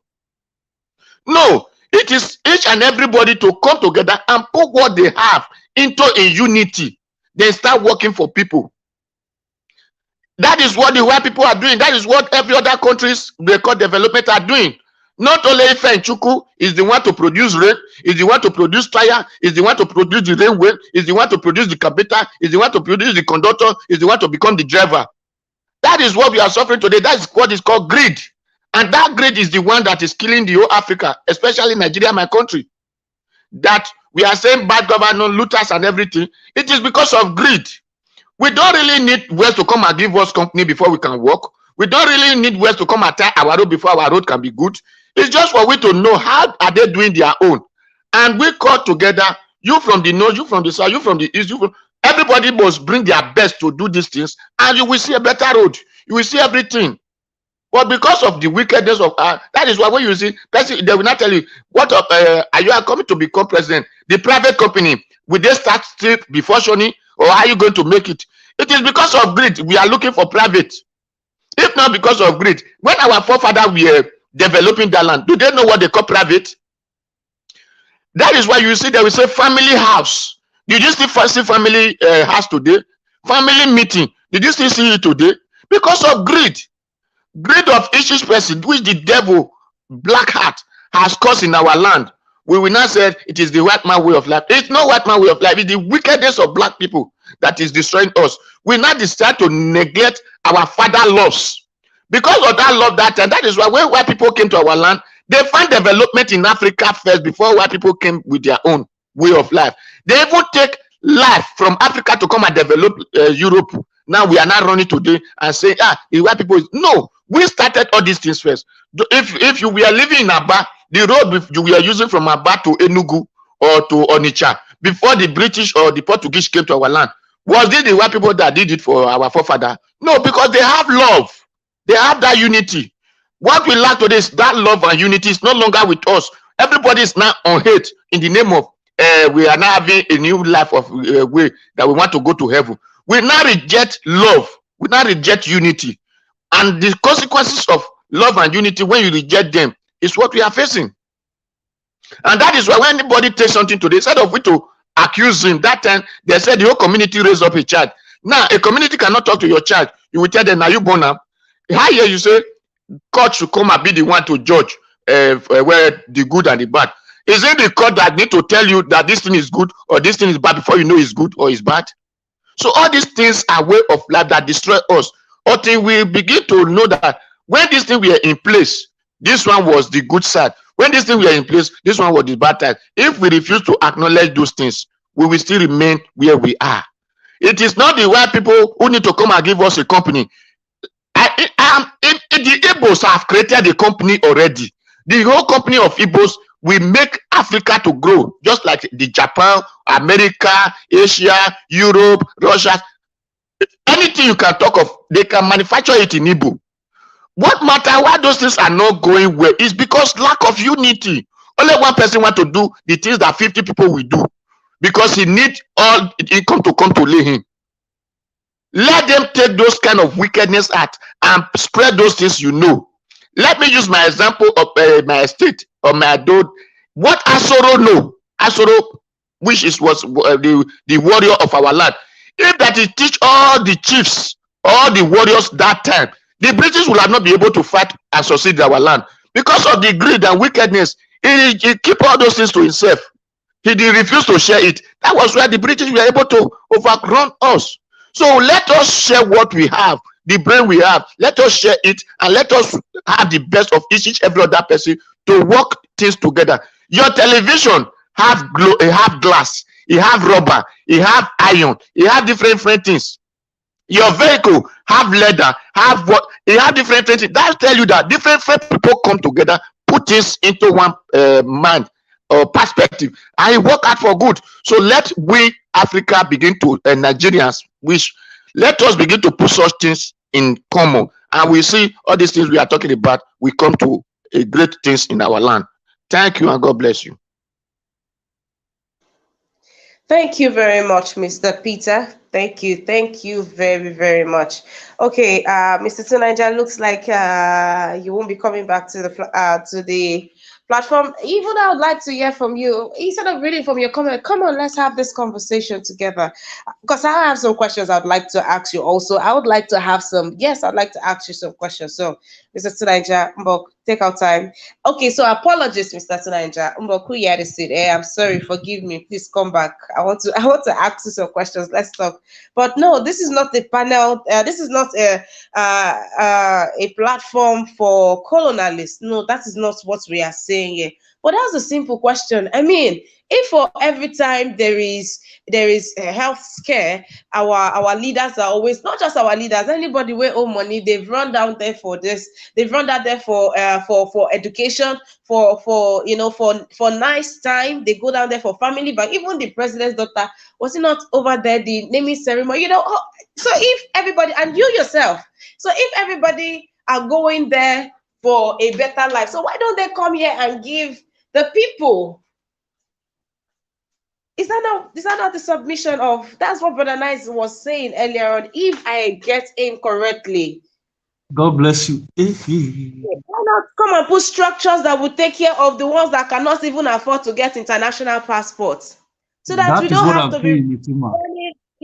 No, it is each and everybody to come together and put what they have into a unity, then start working for people. That is what the white people are doing. That is what every other countries they call development are doing. Not only Chuku is the one to produce rain, is the one to produce tire, is the one to produce the railway, is the one to produce the carpenter, is the one to produce the conductor, is the one to become the driver. That is what we are suffering today. That is what is called greed. And that greed is the one that is killing the whole Africa, especially Nigeria, my country. That we are saying bad governance, looters and everything. It is because of greed. We don't really need West to come and give us company before we can work. We don't really need West to come and tie our road before our road can be good. It's just for we to know how are they doing their own. And we call together, you from the north, you from the south, you from the east, everybody must bring their best to do these things, and you will see a better road. You will see everything. But because of the wickedness of that is why when you see, they will not tell you, what are you coming to become president? The private company, will they start still be functioning, or are you going to make it? It is because of greed. We are looking for private. If not because of greed, when our forefathers were developing the land, do they know what they call private? That is why you see they will say family house. Did you still see family house today? Family meeting. Did you still see it today? Because of greed. Greed of each person, which the devil, black heart, has caused in our land. We will not say it is the white man way of life. It's not white man way of life. It's the wickedness of black people that is destroying us. We now decide to neglect our father loves. Because of that love that time, that is why when white people came to our land, they found development in Africa first before white people came with their own way of life. They even take life from Africa to come and develop Europe. Now we are not running today and saying, the white people. No, we started all these things first. If you were living in Aba, the road you were using from Aba to Enugu or to Onitsha before the British or the Portuguese came to our land, was it the white people that did it for our forefather? No, because they have love. They have that unity. What we lack today is that love and unity is no longer with us. Everybody is now on hate in the name of we are now having a new life of way that we want to go to heaven. We now reject love. We now reject unity. And the consequences of love and unity, when you reject them, is what we are facing. And that is why when anybody takes something today, instead of we to accuse him, that time they said the whole community raised up a child. Now, a community cannot talk to your child. You will tell them, now you born now. How here you say, court should come and be the one to judge where the good and the bad. Is it the court that need to tell you that this thing is good or this thing is bad before you know it's good or it's bad? So all these things are way of life that destroy us. Until we begin to know that when this thing were in place, this one was the good side. When this thing were in place, this one was the bad side. If we refuse to acknowledge those things, we will still remain where we are. It is not the white people who need to come and give us a company. The Igbos have created a company already. The whole company of Igbos will make Africa to grow, just like the Japan, America, Asia, Europe, Russia. Anything you can talk of, they can manufacture it in Igbo. What matter why those things are not going well is because lack of unity. Only one person want to do the things that 50 people will do because he need all income to come to lay him. Let them take those kind of wickedness out and spread those things you know. Let me use my example of my estate or my abode. What Asoro know, Asoro, which was the warrior of our land. If that he teach all the chiefs, all the warriors that time, the British will have not be able to fight and succeed our land because of the greed and wickedness. He keep all those things to himself. He refused to share it. That was where the British were able to overrun us. So let us share what we have, the brain we have. Let us share it and let us have the best of each every other person to work things together. Your television have glass, it have rubber, it have iron, it have different things. Your vehicle have leather, have what? It have different things. That tell you that different people come together, put things into one mind or perspective, and work out for good. So let we Africa begin to Nigerians, which let us begin to put such things in common, and we see all these things we are talking about. We come to a great things in our land. Thank you and God bless you. Thank you very much, Mr. Peter. Thank you very, very much. Okay, Mr. Tunaja, looks like you won't be coming back to the platform. Even I would like to hear from you. Instead of reading from your comment, come on, let's have this conversation together. Because I have some questions I'd like to ask you also. I would like to have some, yes, I'd like to ask you some questions. So, Mr. Tunaja, Mbok, take our time. Okay, so apologies, Mr. Tunaja. Mbok, who you had to sit? I'm sorry, forgive me. Please come back. I want to ask you some questions. Let's talk. But no, this is not the panel. This is not a platform for colonialists. No, that is not what we are saying here. But that's a simple question. I mean, if for every time there is a health scare, our leaders are always, not just our leaders, anybody with own money, they've run down there for this, they've run down there for education, for nice time, they go down there for family. But even the president's daughter, was it not over there, the naming ceremony, so if everybody, and you yourself, so if everybody are going there for a better life, so why don't they come here and give the people? Is that not the submission of, that's what Brother Nice was saying earlier on, if I get in correctly. God bless you. Why not come and put structures that will take care of the ones that cannot even afford to get international passports? So that we don't have to be,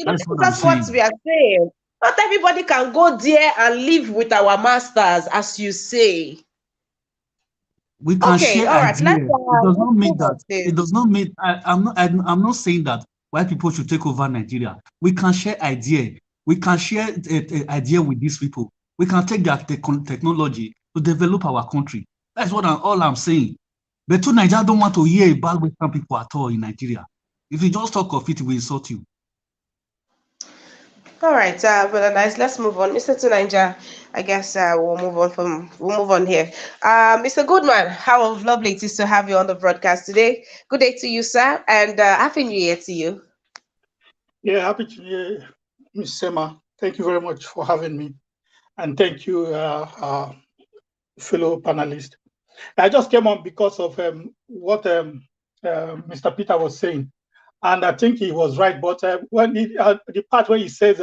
that's what we are saying. Not everybody can go there and live with our masters, as you say. We can share ideas. It does not mean that. It does not mean. I'm not saying that white people should take over Nigeria. We can share idea. We can share idea with these people. We can take their technology to develop our country. That's what all I'm saying. But to Nigeria don't want to hear about Western people at all in Nigeria. If you just talk of it, we insult you. All right, brother, nice. Let's move on, Mr. Tunanja. I guess we'll move on here. Mr. Goodman, how lovely it is to have you on the broadcast today. Good day to you, sir, and happy New Year to you. Yeah, happy New Year, Ms. Sema. Thank you very much for having me, and thank you, fellow panelists. I just came on because of what Mr. Peter was saying, and I think he was right. But when the part where he says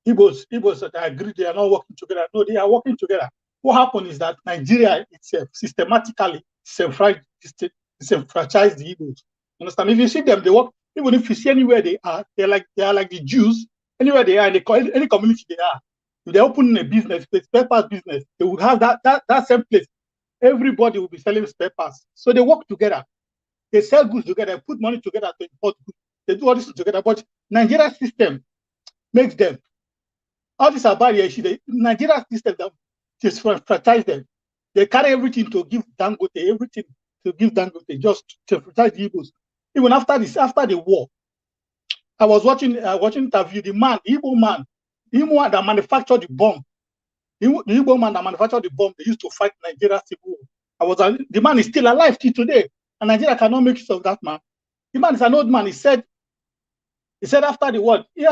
Igbos that agree they are not working together, no, they are working together. What happened is that Nigeria itself systematically disenfranchised the Igbos. Understand? If you see them, they work. Even if you see anywhere they are like the Jews. Anywhere they are, in any community they are, if they open a business, a spare parts business, they would have that same place. Everybody will be selling spare parts. So they work together. They sell goods together, put money together to import goods. They do all this together. But Nigeria system makes them. All these are barriers. The Nigeria system that disenfranchise them. They carry everything to give Dangote, just to franchise the Igbos. Even after the war, I was watching interview, the Igbo man that manufactured the bomb. The Igbo man that manufactured the bomb, they used to fight Nigeria civil war. The man is still alive till today, and Nigeria cannot make use of that man. The man is an old man. He said after the war, they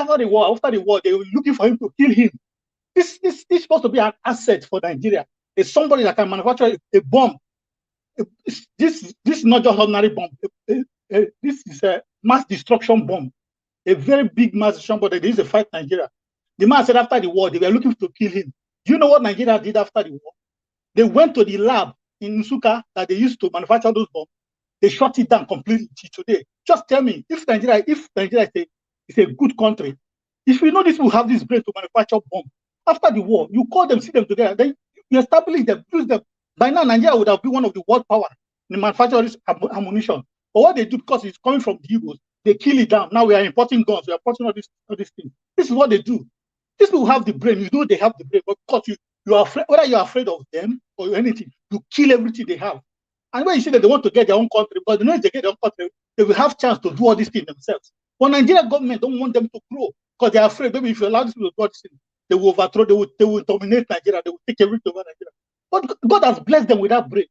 were looking for him to kill him. This is supposed to be an asset for Nigeria. It's somebody that can manufacture a bomb. This is not just ordinary bomb. This is a mass destruction bomb. A very big mass destruction bomb that they used to fight Nigeria. The man said after the war, they were looking to kill him. Do you know what Nigeria did after the war? They went to the lab in Nsukka that they used to manufacture those bombs. They shut it down completely today. Just tell me, if Nigeria is a good country, if you know this will have this brain to manufacture bombs, after the war, you call them, see them together, then you establish them, use them. By now, Nigeria would have been one of the world power in manufacturing this ammunition. But what they do, because it's coming from the Igbos, they kill it down. Now we are importing guns, we are importing all these things. This is what they do. These people have the brain. You know they have the brain, but because you are afraid, whether you are afraid of them or anything, you kill everything they have. And when you see that they want to get their own country, but they know if they get their own country, they will have chance to do all these things themselves. But Nigerian government don't want them to grow because they are afraid. Maybe if you allow these people to do all these things, they will overthrow, they will dominate Nigeria, they will take everything over Nigeria. But God has blessed them with that brain.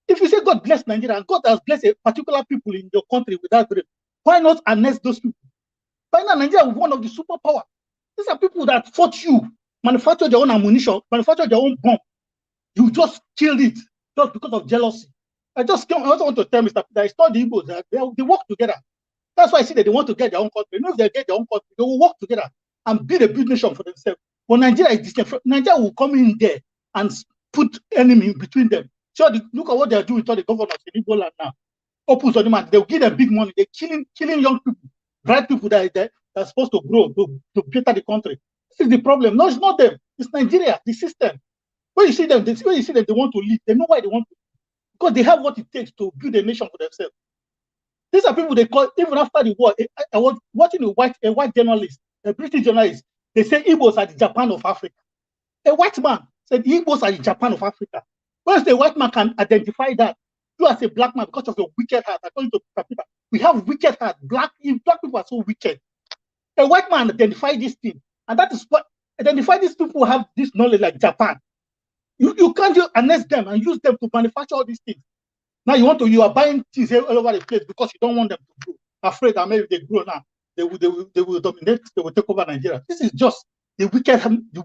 If you say God bless Nigeria, God has blessed a particular people in your country with that brain, why not annex those people? By now, Nigeria is one of the superpowers. These are people that fought you, manufactured their own ammunition, manufactured their own bomb. You just killed it just because of jealousy. I also want to tell Mr. Peter, it's not the Igbos, they work together. That's why I see that they want to get their own country. You know, if they get their own country, they will work together and build a big nation for themselves. But Nigeria is different. Nigeria will come in there and put enemy between them. So look at what they are doing to the governors in Igbo land now. Open to them, they'll give them big money. They're killing young people, bright people that are supposed to grow to better the country. This is the problem. No, it's not them. It's Nigeria, the system. When you see them, they want to lead. They know why they want to, because they have what it takes to build a nation for themselves. These are people they call, even after the war. I was watching a white journalist, a British journalist. They say Igbos are the Japan of Africa. A white man said Igbos are the Japan of Africa. Once the white man can identify that, you as a black man, because of your wicked heart, according to Peter, we have wicked heart. Black people are so wicked. A white man identify this thing, and that is what identify these people who have this knowledge like Japan. You can't just annex them and use them to manufacture all these things. Now you are buying things all over the place because you don't want them to grow. Afraid that maybe they grow now, they will dominate, they will take over Nigeria. This is just the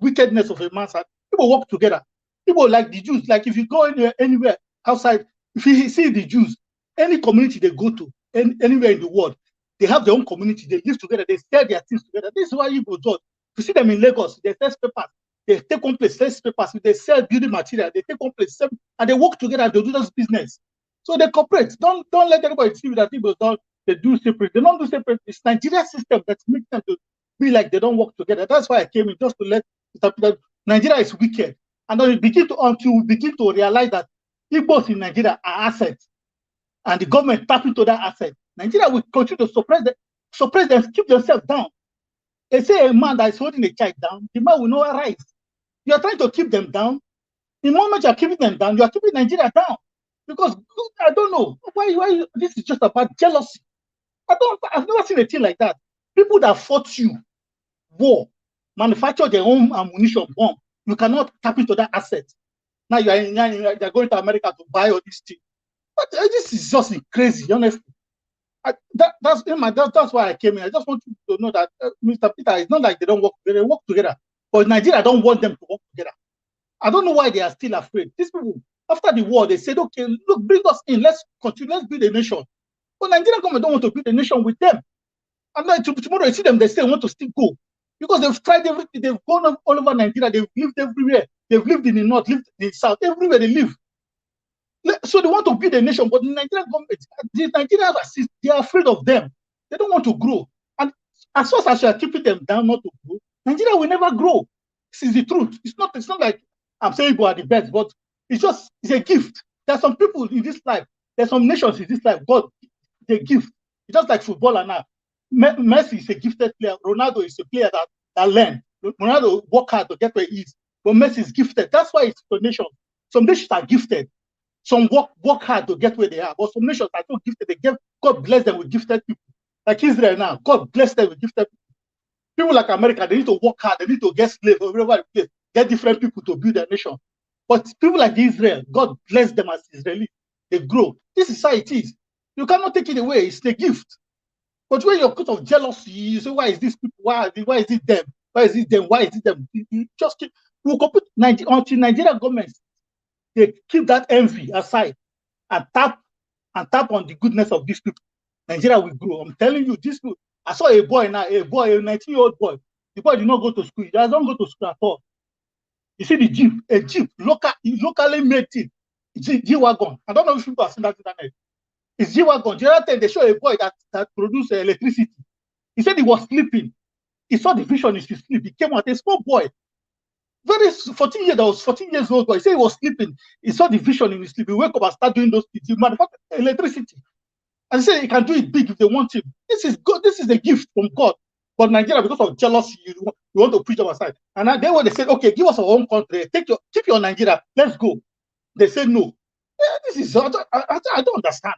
wickedness of a man's heart. People work together. People like the Jews. Like if you go anywhere outside, if you see the Jews, any community they go to, anywhere in the world, they have their own community. They live together. They sell their things together. This is why Igbo do. You see them in Lagos. They sell papers. They take on place, sell papers. They sell building material. They take on place, and they work together. They do this business. So they cooperate. Don't let anybody see that Igbo don't. They do separate. They don't do separate. It's Nigeria system that makes them to be like they don't work together. That's why I came in, just to let that Nigeria is wicked. And then until we begin to realize that Igbos in Nigeria are assets, and the government tap into that asset, Nigeria will continue to suppress them, keep themselves down. They say a man that is holding a child down, the man will not rise. You are trying to keep them down. The moment you are keeping them down, you are keeping Nigeria down. Because I don't know why this is just about jealousy. I've never seen a thing like that. People that fought you, war, manufacture their own ammunition bomb. You cannot tap into that asset. Now they're going to America to buy all these things. But this is just crazy, honestly. That's why I came in. I just want you to know that Mr. Peter, it's not like they don't work together. They work together. But Nigeria don't want them to work together. I don't know why they are still afraid. These people, after the war, they said, okay, look, bring us in. Let's continue. Let's build a nation. But Nigerian government don't want to build a nation with them. And then tomorrow you see them, they still want to still go. Because they've tried everything. They've gone all over Nigeria. They've lived everywhere. They've lived in the north, lived in the south, everywhere they live. So they want to build a nation, but the Nigerian government, the Nigerians, they are afraid of them. They don't want to grow. And as far as you are keeping them down not to grow, Nigeria will never grow. This is the truth. It's not like I'm saying you are the best, but it's a gift. There are some people in this life, there's some nations in this life, God, they gift. It's just like footballer now. Messi is a gifted player. Ronaldo is a player that learn. Ronaldo work hard to get where he is. But Messi is gifted. That's why it's a nation. Some nations are gifted. Some work hard to get where they are. But some nations are so gifted. God bless them with gifted people. Like Israel now. God bless them with gifted people. People like America, they need to work hard. They need to get slaves wherever they get different people to build their nation. But people like Israel, God bless them as Israelis. They grow. This is how it is. You cannot take it away. It's the gift. But when you're caught of jealousy, you say, why is this people? Why is it them? Why is it them? Why is it them? You just keep, we'll compete until Nigerian government, they keep that envy aside and tap on the goodness of these people. Nigeria will grow. I'm telling you, this people. I saw a boy now, a 19-year-old boy. The boy did not go to school. He doesn't go to school at all. You see a jeep, locally made thing, G-Wagon. I don't know if people have seen that internet. It's G-Wagon. The other time they show a boy that produced electricity. He said he was sleeping. He saw the vision in his sleep. He came out, a small boy. 14 years old boy. He said he was sleeping. He saw the vision in his sleep. He wake up and start doing those things. He manufactured electricity. And he said he can do it big if they want him. This is good. This is a gift from God. But Nigeria, because of jealousy, you want to preach our side. And then when they said, okay, give us our own country, keep your Nigeria, let's go. They said no. Yeah, this is I don't understand.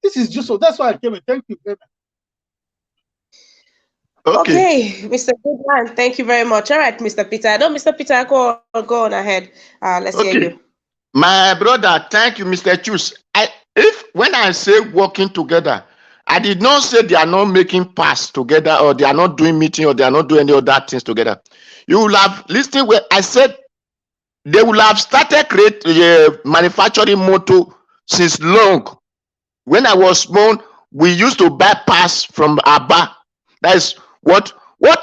This is just so. That's why I came in. Thank you very much. Okay, Mr. Goodman, thank you very much. All right, Mr. Peter. No, Mr. Peter, go on ahead. Let's hear you. My brother, thank you, Mr. Chus. When I say working together, I did not say they are not making pass together, or they are not doing meeting, or they are not doing any other things together. You will have listened where I said they will have started create manufacturing motor since long. When I was born, we used to buy pass from Abba. That is what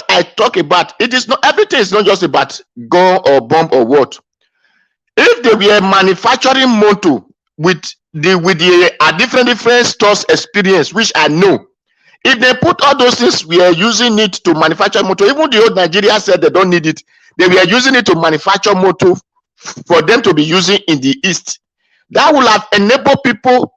I talk about. It is not everything is not just about gun or bomb or what. If they were manufacturing motor with a different stores experience, which I know, if they put all those things, we are using it to manufacture motor. Even the old Nigeria said they don't need it. They were using it to manufacture motor for them to be using in the East. That will have enabled people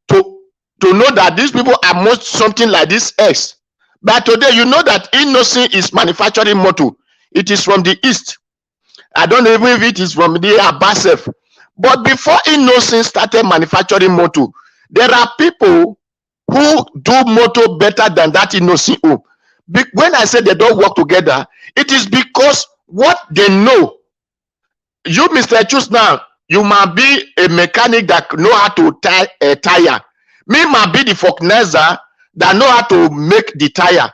to know that these people are most something like this X. But today, you know that Innocent is manufacturing motor. It is from the East. I don't know even if it is from the Abbasef. But before Innocent started manufacturing motor, there are people who do motor better than that Innocent. When I say they don't work together, it is because what they know. You, Mr. Chus, now, you might be a mechanic that know how to tie a tire. Me might be the vulcanizer that know how to make the tire.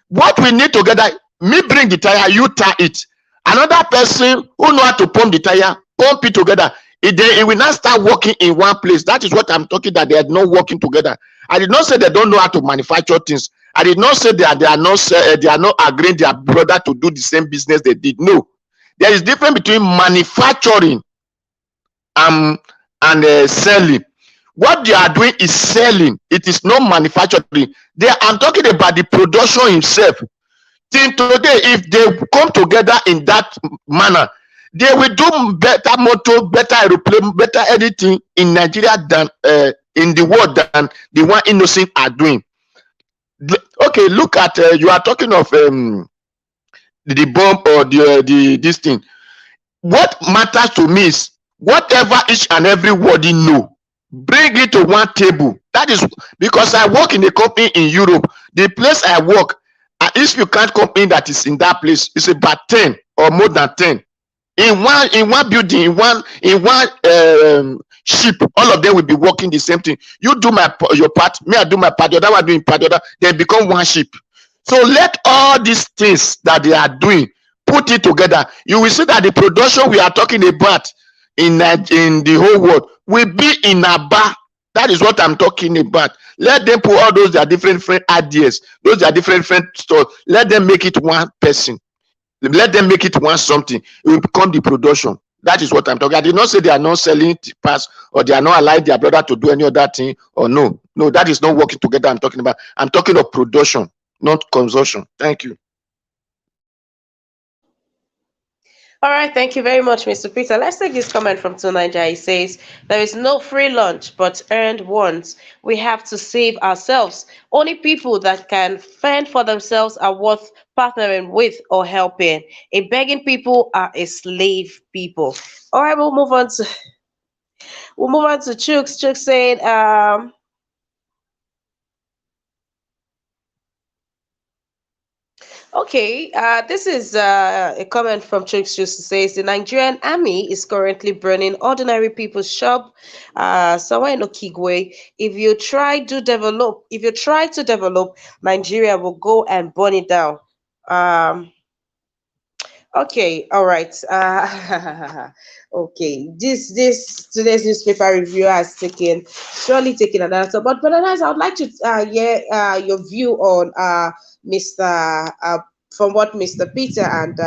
What we need together, me bring the tire, you tie it. Another person who know how to pump the tire, pump it together. It will not start working in one place. That is what I'm talking, that they are not working together. I did not say they don't know how to manufacture things. I did not say they are not agreeing their brother to do the same business they did. No. There is difference between manufacturing and selling. What they are doing is selling. It is not manufacturing. I'm talking about the production himself. Till today, if they come together in that manner, they will do better motor, better aeroplane, better anything in Nigeria than in the world than the one innocent are doing. Okay, look at you are talking of the bomb or the this thing. What matters to me is whatever each and everybody know, bring it to one table. That is because I work in a company in Europe. The place I work, if you can't company that is in that place, it's about 10 or more than 10 in one building, in one ship. All of them will be working the same thing. You do your part, me I do my part, the other one doing part, the other, they become one ship. So let all these things that they are doing, put it together. You will see that the production we are talking about in the whole world will be in Aba. That is what I'm talking about. Let them put all those their different ideas, those their different stores. Let them make it one person. Let them make it one something. It will become the production. That is what I'm talking. I did not say they are not selling pass or they are not allowing their brother to do any other thing or no. No, that is not working together. I'm talking about. I'm talking of production, not consumption. Thank you. All right, thank you very much, Mr. Peter. Let's take this comment from Tunanja. He says, there is no free lunch but earned ones. We have to save ourselves. Only people that can fend for themselves are worth partnering with or helping. A begging people are a slave people. All right, we'll move on to Chooks. Chooks saying, okay, this is a comment from Chooks just says the Nigerian army is currently burning ordinary people's shop somewhere in Okigwe. If you try to develop, Nigeria will go and burn it down. Okay, all right. Okay, this today's newspaper review has surely taken an answer. But Bananas, I would like to hear your view on Mr. From what Mr. Peter and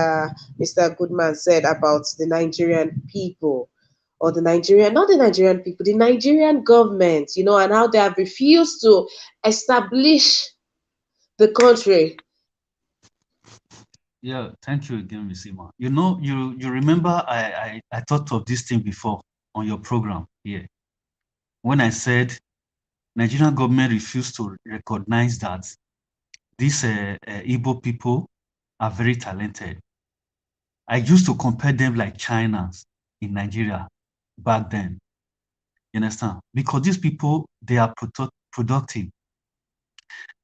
Mr. Goodman said about the Nigerian people, or not the Nigerian people, the Nigerian government, and how they have refused to establish the country. Yeah, thank you again, Miss Ima. You remember I thought of this thing before on your program here when I said Nigerian government refused to recognize that these Igbo people are very talented. I used to compare them like Chinas in Nigeria back then. You understand? Because these people, they are productive.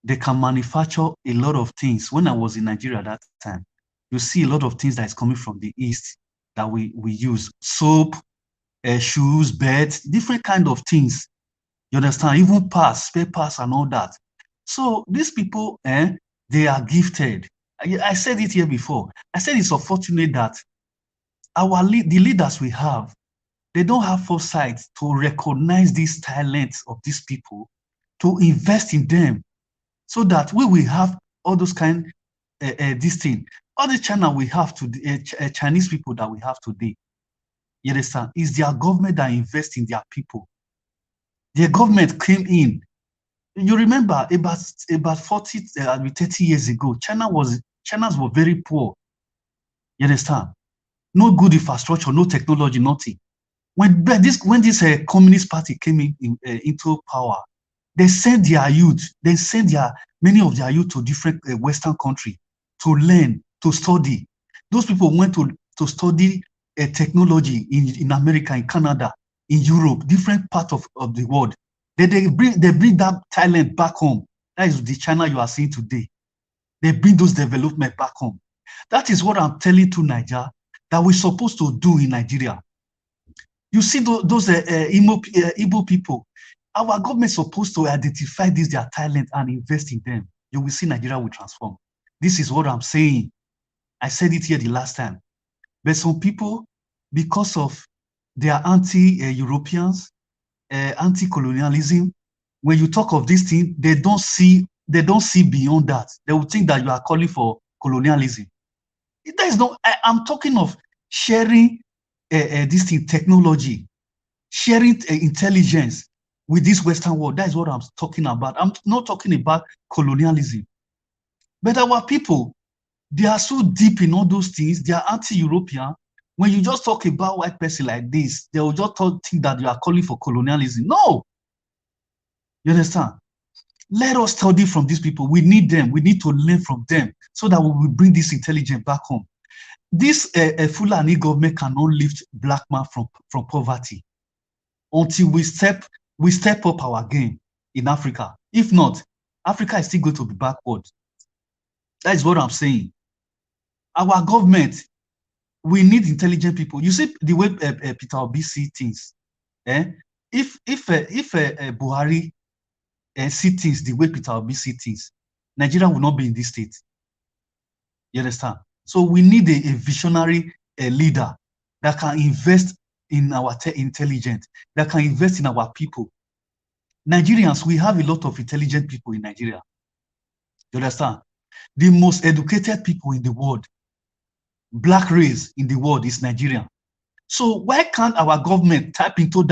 They can manufacture a lot of things. When I was in Nigeria that time, you see a lot of things that is coming from the East that we use. Soap, shoes, beds, different kind of things. You understand? Even spare parts and all that. So these people, they are gifted. I said it here before. I said it's unfortunate that the leaders we have, they don't have foresight to recognize these talents of these people, to invest in them, so that we will have all those kind this thing. All the China we have today, Chinese people that we have today, you understand, is their government that invest in their people. Their government came in. You remember about 40, 30 years ago, China's were very poor. You understand? No good infrastructure, no technology, nothing. When this communist party came into power, they sent their youth, many of their youth to different Western countries to learn, to study. Those people went to study technology in America, in Canada, in Europe, different parts of the world. They bring that talent back home. That is the China you are seeing today. They bring those development back home. That is what I'm telling to Nigeria that we're supposed to do in Nigeria. You see those Igbo people, our government is supposed to identify their talent and invest in them. You will see Nigeria will transform. This is what I'm saying. I said it here the last time. But some people, because of their anti-Europeans, anti-colonialism, when you talk of this thing, they don't see beyond that. They will think that you are calling for colonialism. There is no. I'm talking of sharing this thing, technology, sharing intelligence with this Western world. That is what I'm talking about. I'm not talking about colonialism. But our people, they are so deep in all those things. They are anti-European. When you just talk about white person like this, they will just think that you are calling for colonialism. No. You understand? Let us study from these people. We need them. We need to learn from them so that we will bring this intelligence back home. This Fulani government cannot lift black man from poverty until we step up our game in Africa. If not, Africa is still going to be backward. That is what I'm saying. Our government, we need intelligent people. You see the way Peter Obi see things. If Buhari see things the way Peter Obi see things, Nigeria will not be in this state. You understand? So we need a visionary leader that can invest in our intelligence, that can invest in our people. Nigerians, we have a lot of intelligent people in Nigeria. You understand? The most educated people in the world, black race in the world, is Nigerian. So why can't our government tap into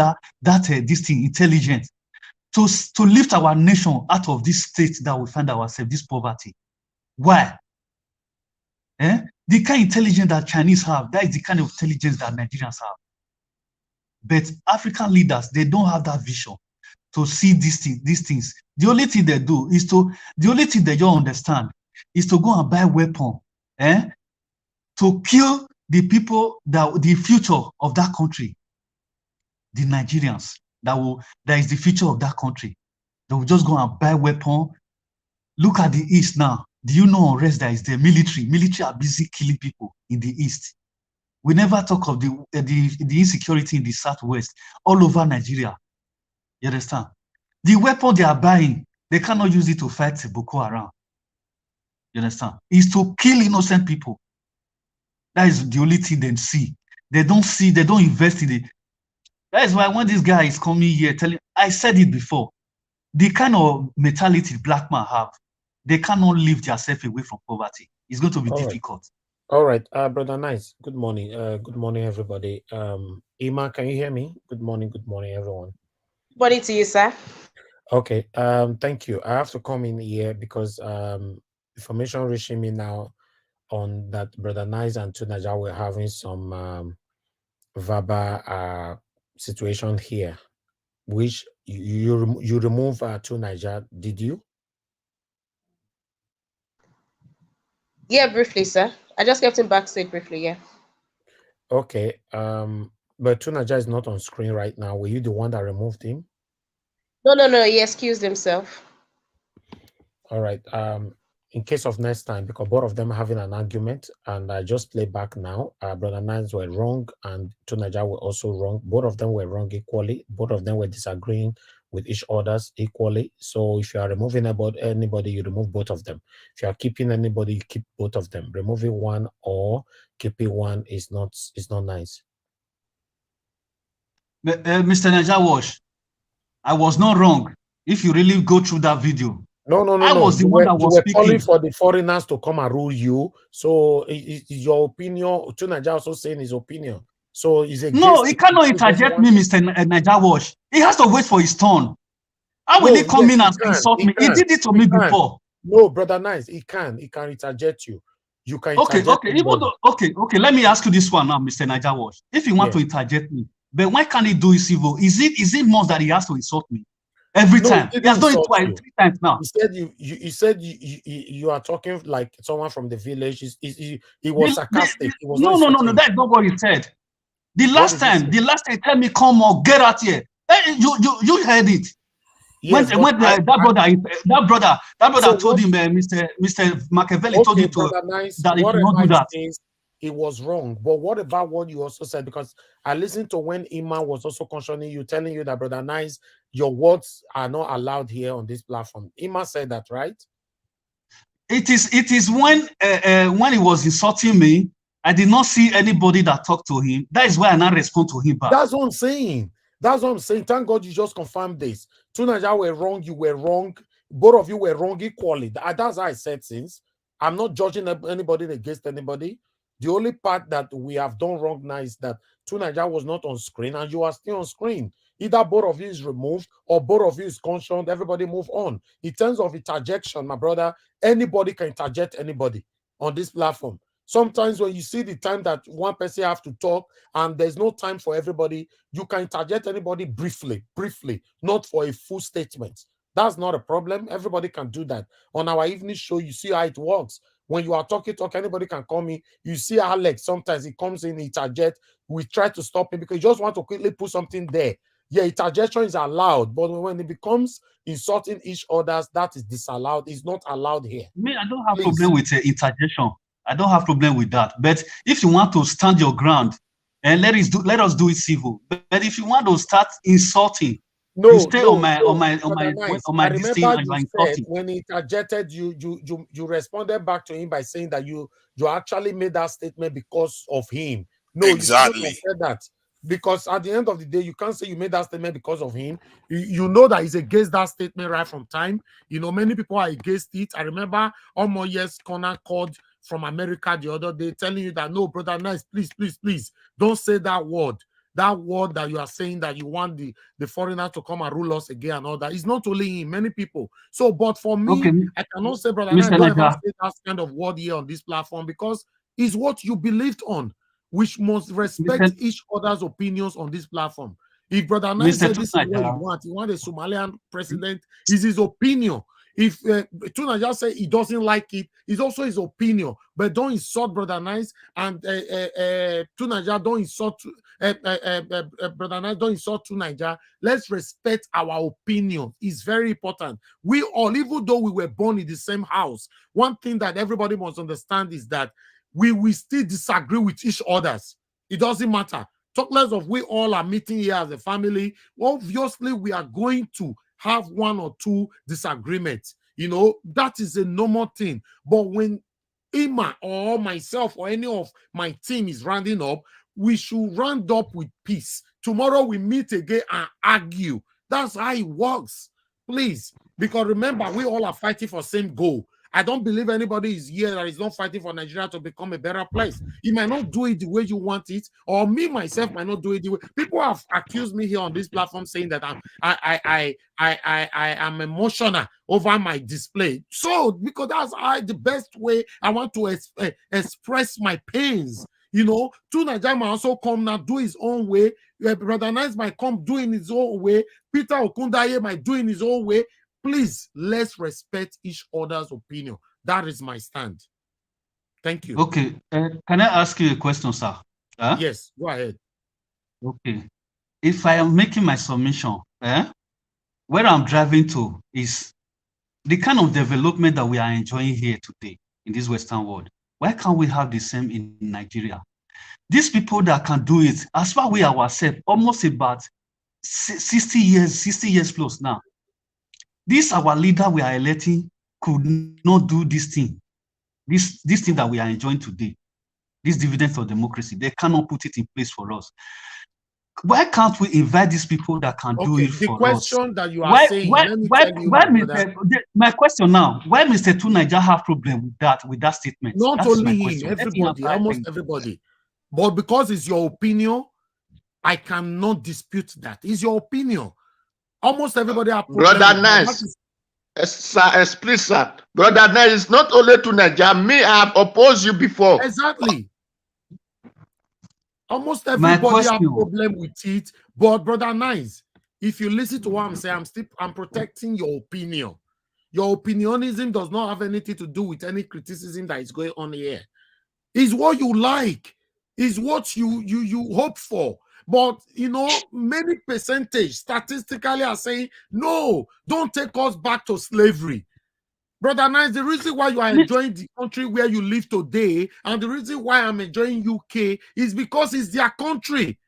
this thing, intelligence, to lift our nation out of this state that we find ourselves, this poverty? Why? The kind of intelligence that Chinese have, that is the kind of intelligence that Nigerians have. But African leaders, they don't have that vision to see these things. The only thing they do is the only thing they don't understand is to go and buy weapons, to kill the people, the future of that country, the Nigerians, that is the future of that country. They will just go and buy weapons. Look at the East now. Do you know unrest that is there? Military are busy killing people in the East. We never talk of the insecurity in the Southwest, all over Nigeria. You understand? The weapon they are buying, they cannot use it to fight Boko Haram. You understand? It's to kill innocent people. That is the only thing they see. They don't invest in it. That is why when this guy is coming here telling, I said it before, the kind of mentality black men have, they cannot lift themselves away from poverty. It's going to be difficult. All right, Brother Nice, good morning. Good morning, everybody. Ima, can you hear me? Good morning, everyone. Good morning to you, sir. Okay, thank you. I have to come in here because information reaching me now on that Brother Nice and Tunaja were having some verbal situation here, which you remove Tunaja, did you? Yeah, briefly, sir. I just kept him backstage briefly, yeah. Okay, but Tunaja is not on screen right now. Were you the one that removed him? No, he excused himself. All right, in case of next time, because both of them are having an argument, and I just play back now, Brother Nines were wrong and Tunaja were also wrong. Both of them were wrong equally. Both of them were disagreeing with each other's equally. So if you are removing anybody, you remove both of them. If you are keeping anybody, you keep both of them. Removing one or keeping one is not nice. Mr. Najawash, I was not wrong. If you really go through that video, no. I was the one that was speaking. Calling for the foreigners to come and rule you. So it's your opinion. Tunaja also saying his opinion. So he's against. No, he cannot interject me, Mr. Najawash. He has to wait for his turn. How will he come in and insult me? He did it to me before. No, Brother Nice, he can interject you. You can interject. Okay. Let me ask you this one now, Mr. Najawash. If you want to interject me, but why can't he do his evil? Is it more that he has to insult me every time? He has done it twice, 3 times now. He said you are talking like someone from the village. He was sarcastic. No. That's not what he said. The last time, tell me come on, get out here. Hey, you heard it. Yes, when that brother told him, Mr. Machiavelli told him that he cannot do that. It was wrong. But what about what you also said? Because I listened to when Ima was also cautioning you, telling you that, Brother Nice, your words are not allowed here on this platform. Ima said that, right? It is when he was insulting me, I did not see anybody that talked to him. That is why I now respond to him back. That's what I'm saying. Thank God you just confirmed this. Tunaja were wrong, you were wrong. Both of you were wrong equally. That's how I said since. I'm not judging anybody against anybody. The only part that we have done wrong now is that Tunaja was not on screen and you are still on screen. Either both of you is removed or both of you is conscious. Everybody move on. In terms of interjection, my brother, anybody can interject anybody on this platform. Sometimes when you see the time that one person have to talk and there's no time for everybody, you can interject anybody briefly, not for a full statement. That's not a problem. Everybody can do that. On our evening show, you see how it works. When you are talking, anybody can call me. You see Alex, sometimes he comes in, he target. We try to stop him because he just want to quickly put something there. Yeah, interjection is allowed, but when it becomes insulting each other's, that is disallowed. It's not allowed here. Me, I don't have problem with interjection. I don't have problem with that. But if you want to stand your ground, and let us do it civil. But if you want to start insulting, you stay on my this thing and you're insulting. When he interjected, you responded back to him by saying that you actually made that statement because of him. No, exactly. You shouldn't have said that. Because at the end of the day, you can't say you made that statement because of him. You know that he's against that statement right from time. You know, many people are against it. I remember Omoye's corner called from America the other day telling you that, no, brother, nice, please, don't say that word. That word that you are saying that you want the foreigner to come and rule us again and all that. It's not only him, many people. So, but for me, okay. I cannot say, brother, nice, don't ever say that kind of word here on this platform because it's what you believed on. We must respect each other's opinions on this platform. If Brother Nine said this is what you want a Somalian president, is his opinion. If Tunaja say he doesn't like it, it's also his opinion. But don't insult Brother Nice and Tunaja don't insult Brother Nice, don't insult Tunaja. Let's respect our opinion. It's very important. We all, even though we were born in the same house, one thing that everybody must understand is that we still disagree with each others. It doesn't matter. Talk less of we all are meeting here as a family. Obviously, we are going to have one or two disagreements. You know, that is a normal thing. But when Ima or myself or any of my team is rounding up, we should round up with peace. Tomorrow we meet again and argue. That's how it works. Please. Because remember, we all are fighting for the same goal. I don't believe anybody is here that is not fighting for Nigeria to become a better place. You might not do it the way you want it, or me myself might not do it the way. People have accused me here on this platform saying that I am emotional over my display. So because that's the best way I want to express my pains. You know, Tunaja might also come now do his own way. Brother Nice might come doing his own way. Peter Okundaye might do in his own way. Please, let's respect each other's opinion. That is my stand. Thank you. Okay. Can I ask you a question, sir? Yes, go ahead. Okay. If I am making my submission, where I'm driving to is the kind of development that we are enjoying here today in this Western world. Why can't we have the same in Nigeria? These people that can do it, as far as we ourselves, almost about 60 years plus now. This our leader we are electing could not do this thing. This thing that we are enjoying today, this dividend of democracy, they cannot put it in place for us. Why can't we invite these people that can do it for us? The question that you are saying, my question now, why Mr. Tunaja have problem with that statement? Not only him, everybody, almost everybody. But because it's your opinion, I cannot dispute that. It's your opinion. Almost everybody have Brother Nice, please, sir. Brother Nice, it's not only to Nigeria. Me, I have opposed you before. Exactly. Almost everybody have problem with it. But Brother Nice, if you listen to what I'm saying, I'm protecting your opinion. Your opinionism does not have anything to do with any criticism that is going on here. It's what you like. It's what you hope for. But, you know, many percentage statistically are saying, no, don't take us back to slavery. Brother Nice, the reason why you are enjoying the country where you live today and the reason why I'm enjoying UK is because it's their country.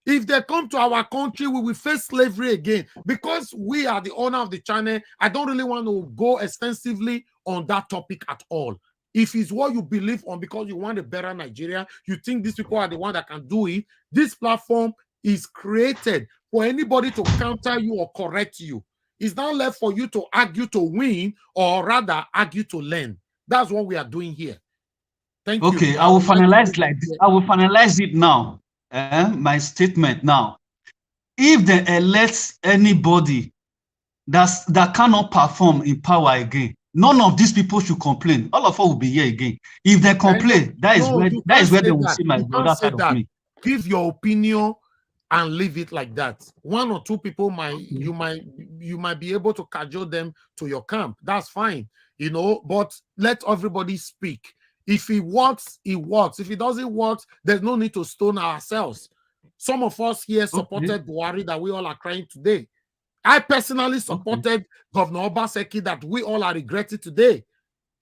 If they come to our country, we will face slavery again. Because we are the owner of the channel, I don't really want to go extensively on that topic at all. If it's what you believe on because you want a better Nigeria, you think these people are the one that can do it, this platform is created for anybody to counter you or correct you. It's not left for you to argue to win or rather argue to learn. That's what we are doing here. Thank you. Okay, I will finalize like this. I will finalize it now. My statement now. If they elect anybody that cannot perform in power again, none of these people should complain. All of us will be here again. If they complain, that is where they will see my brother side of me. Give your opinion and leave it like that. One or two people you might be able to cajole them to your camp. That's fine, you know, but let everybody speak. If it works, it works. If it doesn't work, there's no need to stone ourselves. Some of us here supported Buhari that we all are crying today. I personally supported Governor Obaseki that we all are regretting today.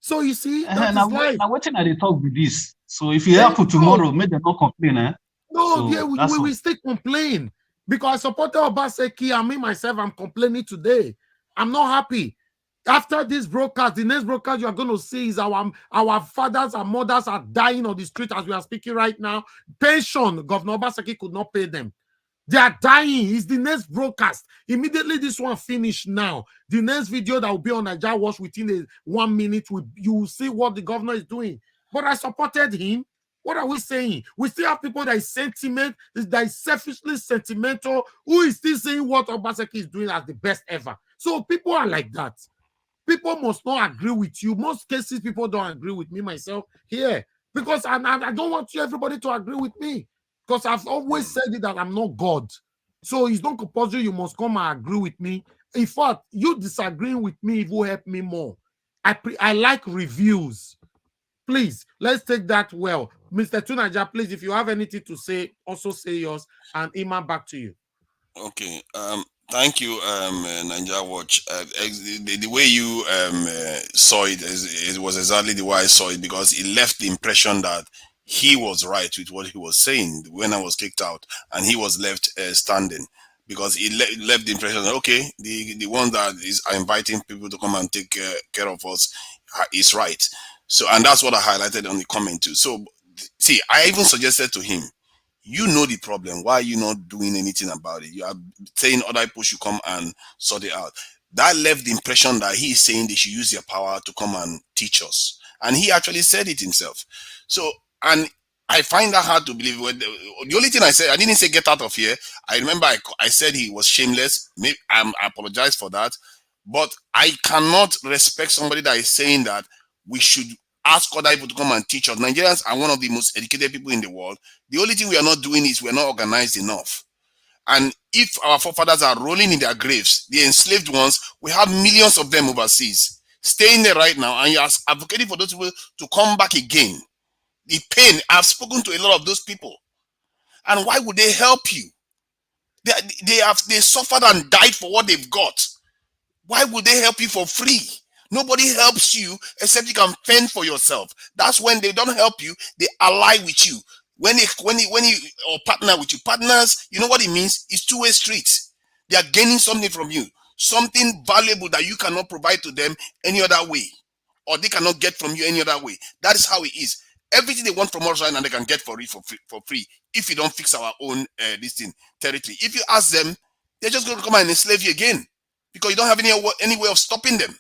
So you see, that is life. Now, what I talk with this? So if you help tomorrow, make them not complain, eh? No, So yeah, we still complain because I supported Obaseki and me myself. I'm complaining today. I'm not happy. After this broadcast, the next broadcast you are going to see is our fathers and mothers are dying on the street as we are speaking right now. Pension, Governor Obaseki could not pay them. They are dying. It's the next broadcast. Immediately this one finished now. The next video that will be on Naija Watch within 1 minute, you will see what the governor is doing. But I supported him. What are we saying? We still have people that is selfishly sentimental, who is still saying what Obaseki is doing as the best ever. So people are like that. People must not agree with you. Most cases, people don't agree with me myself here. Because I don't want everybody to agree with me. Because I've always said it that I'm not God. So it's not compulsory you must come and agree with me. In fact, you disagreeing with me, it will help me more. I like reviews. Please, let's take that well. Mr. Tunaja, please, if you have anything to say, also say yours. And Ima, back to you. Okay. Thank you, Ninja Watch. The way you saw it, it was exactly the way I saw it, because it left the impression that he was right with what he was saying when I was kicked out, and he was left standing, because he left the impression that, okay, the one that are inviting people to come and take care of us is right. So, and that's what I highlighted on the comment too. So, see, I even suggested to him, you know the problem. Why are you not doing anything about it? You are saying other people should come and sort it out. That left the impression that he is saying they should use their power to come and teach us. And he actually said it himself. So, and I find that hard to believe. The only thing I said, I didn't say get out of here. I remember I said he was shameless. Maybe I apologize for that. But I cannot respect somebody that is saying that we should ask other people to come and teach us. Nigerians are one of the most educated people in the world. The only thing we are not doing is we are not organized enough. And if our forefathers are rolling in their graves, the enslaved ones, we have millions of them overseas, staying there right now, and you are advocating for those people to come back again. The pain, I've spoken to a lot of those people. And why would they help you? They suffered and died for what they've got. Why would they help you for free? Nobody helps you except you can fend for yourself. That's when they don't help you, they ally with you. When you or partner with you, partners, you know what it means? It's two-way streets. They are gaining something from you, something valuable that you cannot provide to them any other way, or they cannot get from you any other way. That is how it is. Everything they want from us right now, they can get for free. If you don't fix our own territory, if you ask them, they're just going to come and enslave you again, because you don't have any way of stopping them.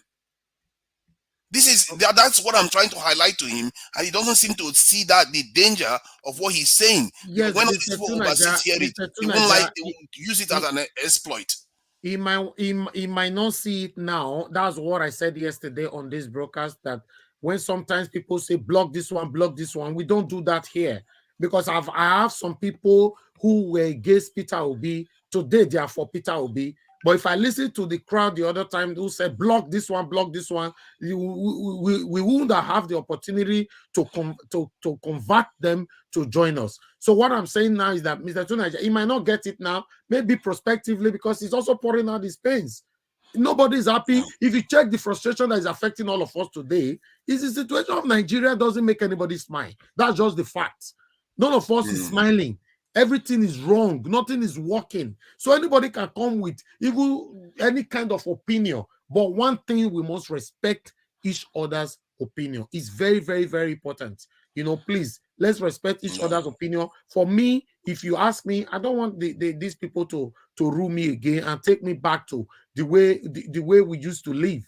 That's what I'm trying to highlight to him, and he doesn't seem to see that the danger of what he's saying. Yes, when these people overseas hear it, they won't use it as an exploit. He might not see it now. That's what I said yesterday on this broadcast, that when sometimes people say block this one, we don't do that here, because I have some people who were against Peter Obi. Today they are for Peter Obi. But if I listen to the crowd the other time who said block this one, we wouldn't have the opportunity to convert them to join us. So what I'm saying now is that Mr. Tunaja, he might not get it now, maybe prospectively, because he's also pouring out his pains. Nobody's happy. If you check the frustration that is affecting all of us today, is the situation of Nigeria doesn't make anybody smile. That's just the fact. None of us is smiling. Everything is wrong. Nothing is working. So anybody can come with even any kind of opinion. But one thing, we must respect each other's opinion. It's very, very, very important. You know, please, let's respect each other's opinion. For me, if you ask me, I don't want these people to rule me again and take me back to the way we used to live.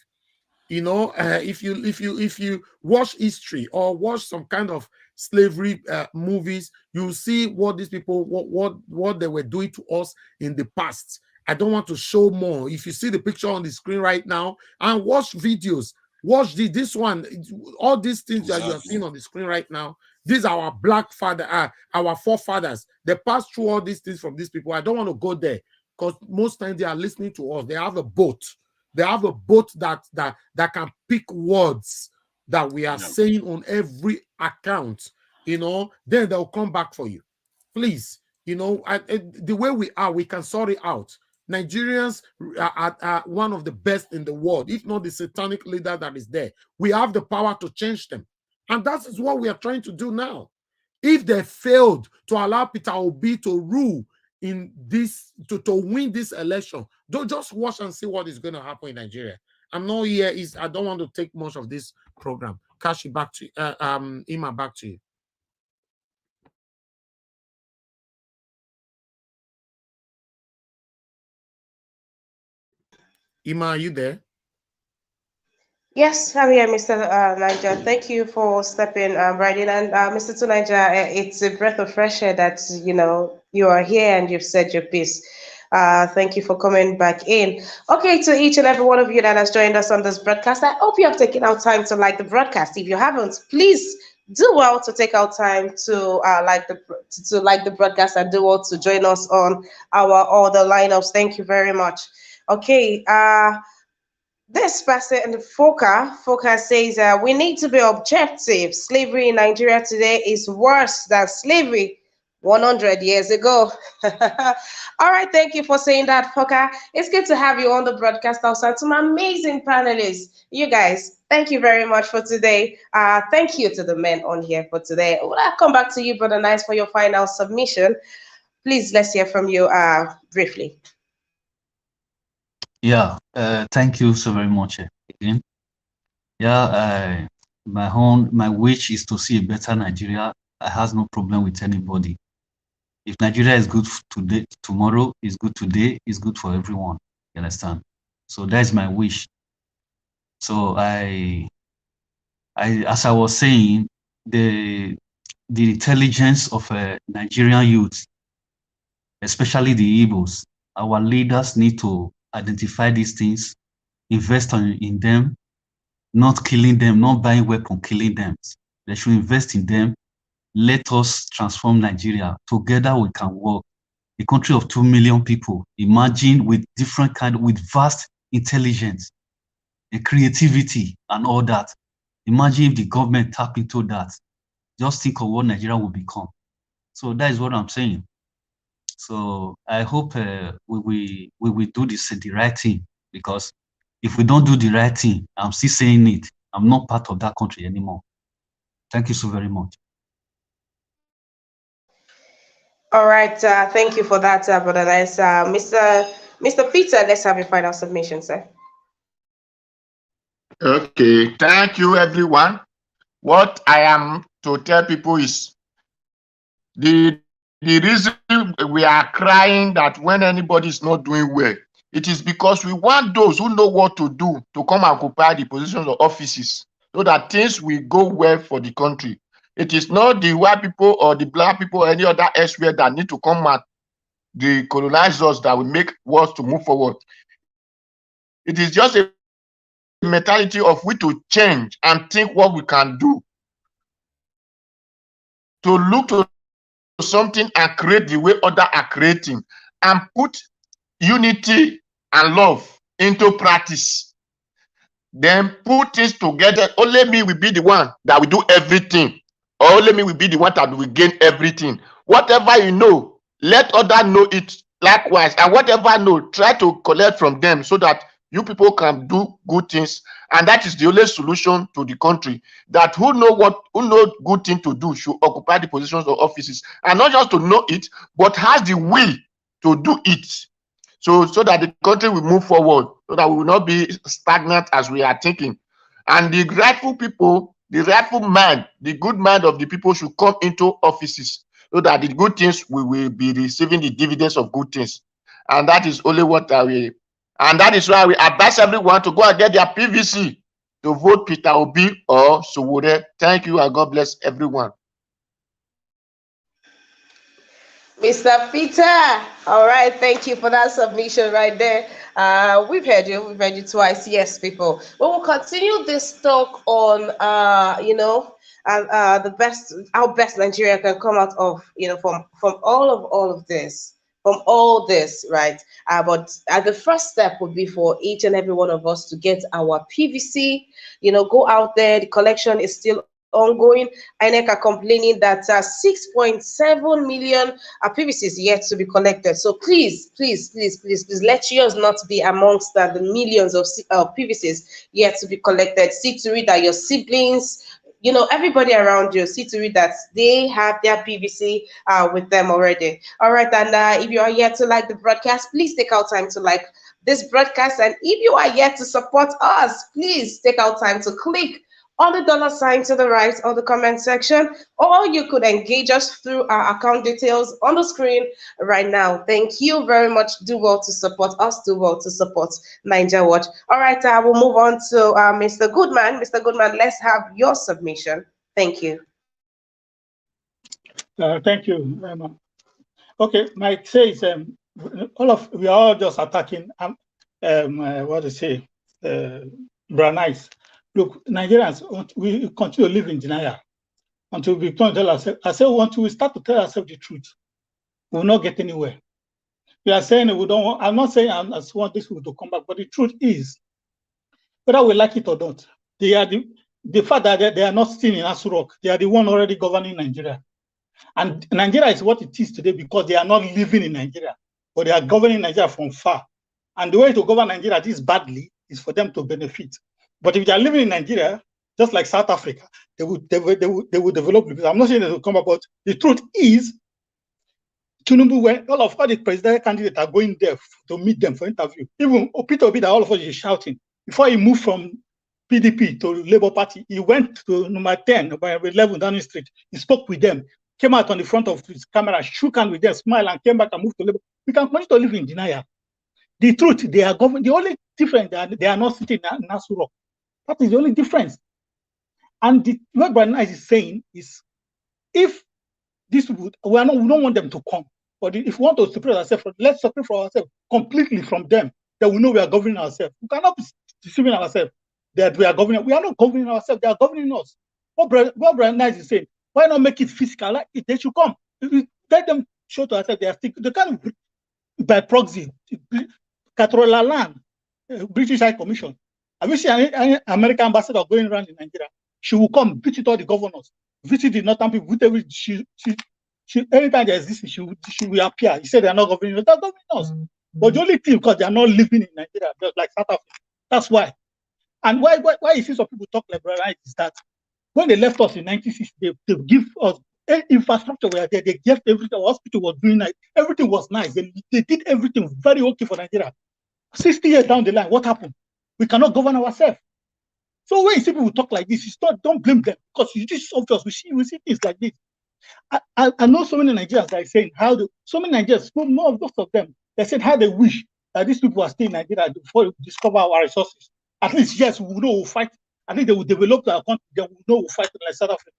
You know, if you watch history or watch some kind of slavery movies, you see what these people what they were doing to us in the past. I don't want to show more. If you see the picture on the screen right now and watch videos, Watch this one. All these things that you are Exactly. seeing on the screen right now, these are our black father, our forefathers. They passed through all these things from these people. I don't want to go there because most times they are listening to us. They have a boat. They have a boat that can pick words that we are Yeah. saying on every account. Then they'll come back for you. Please, the way we are, we can sort it out. Nigerians are one of the best in the world, if not the satanic leader that is there. We have the power to change them. And that is what we are trying to do now. If they failed to allow Peter Obi to rule in this, to win this election, don't just watch and see what is going to happen in Nigeria. I'm not here. I don't want to take much of this program. Kashi, back to Ima, back to you. Ima, are you there? Yes, I'm here, Mr. Niger. Thank you for stepping right in. And Mr. Tunaja, it's a breath of fresh air that, you are here and you've said your piece. Thank you for coming back in. Okay, to each and every one of you that has joined us on this broadcast, I hope you have taken out time to like the broadcast. If you haven't, please do well to take out time to like the broadcast and do well to join us on our other lineups. Thank you very much. Okay, this person, Foka says we need to be objective. Slavery in Nigeria today is worse than slavery 100 years ago. All right, thank you for saying that, Foka. It's good to have you on the broadcast also. To my amazing panelists, you guys, thank you very much for today. Thank you to the men on here for today. I'll come back to you, Brother Nice, for your final submission. Please, let's hear from you briefly. Yeah, thank you so very much again. Yeah, my wish is to see a better Nigeria. I has no problem with anybody. If Nigeria is good today, tomorrow is good today, is good for everyone. You understand? So that's my wish. So as I was saying, the intelligence of Nigerian youth, especially the Igbos, our leaders need to identify these things, invest in them, not killing them, not buying weapons, killing them. They should invest in them. Let us transform Nigeria. Together we can work. A country of 2 million people, imagine with with vast intelligence, and creativity and all that. Imagine if the government tap into that. Just think of what Nigeria will become. So that is what I'm saying. So I hope we will do the right thing, because if we don't do the right thing, I'm still saying it, I'm not part of that country anymore. Thank you so very much. All right, thank you for that, Brother Nice. Mr. Peter, let's have your final submission, sir. Okay, thank you, everyone. What I am to tell people is the reason we are crying that when anybody is not doing well, it is because we want those who know what to do to come and occupy the positions of offices so that things will go well for the country. It is not the white people or the black people or any other elsewhere that need to come at the colonizers that will make wars to move forward. It is just a mentality of we to change and think what we can do, to look to something and create the way others are creating, and put unity and love into practice. Then put things together. Only me will be the one that will do everything, or only me will be the one that will gain everything. Whatever you know, let others know it likewise, and whatever I know, try to collect from them so that you people can do good things. And that is the only solution to the country. That who know good thing to do should occupy the positions of offices, and not just to know it, but has the will to do it. So that the country will move forward, so that we will not be stagnant as we are thinking. And the rightful people, the rightful mind, the good mind of the people should come into offices, so that the good things we will be receiving the dividends of good things. And that is only what I will. And that is why we advise everyone to go and get their PVC to vote Peter Obi or Sowore. Thank you, and God bless everyone. Mr. Peter. All right, thank you for that submission right there. We've heard you. We've heard you twice. Yes, people. But we'll continue this talk on, the best, how best Nigeria can come out of, from all of this, from all this, right? But the first step would be for each and every one of us to get our PVC. Go out there. The collection is still ongoing. INEC are complaining that 6.7 million PVC is yet to be collected. So please, please, please, please, please, let yours not be amongst the millions of PVCs yet to be collected. See to it that your siblings, everybody around you, see to it that they have their PVC with them already. All right, and if you are yet to like the broadcast, please take out time to like this broadcast. And if you are yet to support us, please take out time to click on the dollar sign to the right of the comment section, or you could engage us through our account details on the screen right now. Thank you very much. Do well to support us. Do well to support Ninja Watch. All right, we'll move on to Mr. Goodman. Mr. Goodman, let's have your submission. Thank you. Thank you very much. Okay, my say is we are all just attacking what to say, brown eyes. Look, Nigerians, we continue to live in denial until we don't tell ourselves. I say, until we start to tell ourselves the truth, we will not get anywhere. We are saying we don't want, I'm not saying I want this people to come back, but the truth is, whether we like it or not, they are the fact that they are not still in Asurok, they are the one already governing Nigeria. And Nigeria is what it is today because they are not living in Nigeria, but they are governing Nigeria from far. And the way to govern Nigeria this badly is for them to benefit. But if they are living in Nigeria, just like South Africa, they would develop. I'm not saying they will come back, but the truth is, Tinubu, when all the presidential candidates are going there to meet them for interview, even Peter Obi, that all of us is shouting, before he moved from PDP to Labour Party, he went to number 10, number 11 Downing Street. He spoke with them, came out on the front of his camera, shook hands with them, smiled, and came back and moved to Labour. We can continue to live in denial. The truth, they are government. The only difference they are not sitting in Asurok. That is the only difference. And what Brian is saying is, if this would, we don't want them to come. But if we want to separate ourselves, let's separate from ourselves completely from them. That we know we are governing ourselves. We cannot be deceiving ourselves that we are governing. We are not governing ourselves. They are governing us. What Brian is saying, why not make it fiscal? Like they should come. Let them show to ourselves they are still. They can't by proxy. Catrola land, British High Commission. Have you seen any American ambassador going around in Nigeria? She will come visit all the governors, visit the northern people. Anytime there is this, she will appear. He said they are not governing us. They are governing us. But the only thing, because they are not living in Nigeria, just like South Africa. That's why. And why you see some people talk liberalized is that when they left us in 1960, they give us infrastructure were there. They gave everything. Our hospital was doing nice. Everything was nice. They did everything very okay for Nigeria. 60 years down the line, what happened? We cannot govern ourselves. So when you see people talk like this, don't blame them, because it is obvious. We see things like this. I know so many Nigerians that are saying so many Nigerians, more of those of them, they said how they wish that these people are still in Nigeria before we discover our resources. At least, yes, we know we'll fight. I think they will develop our country, then we know we'll fight like South Africa.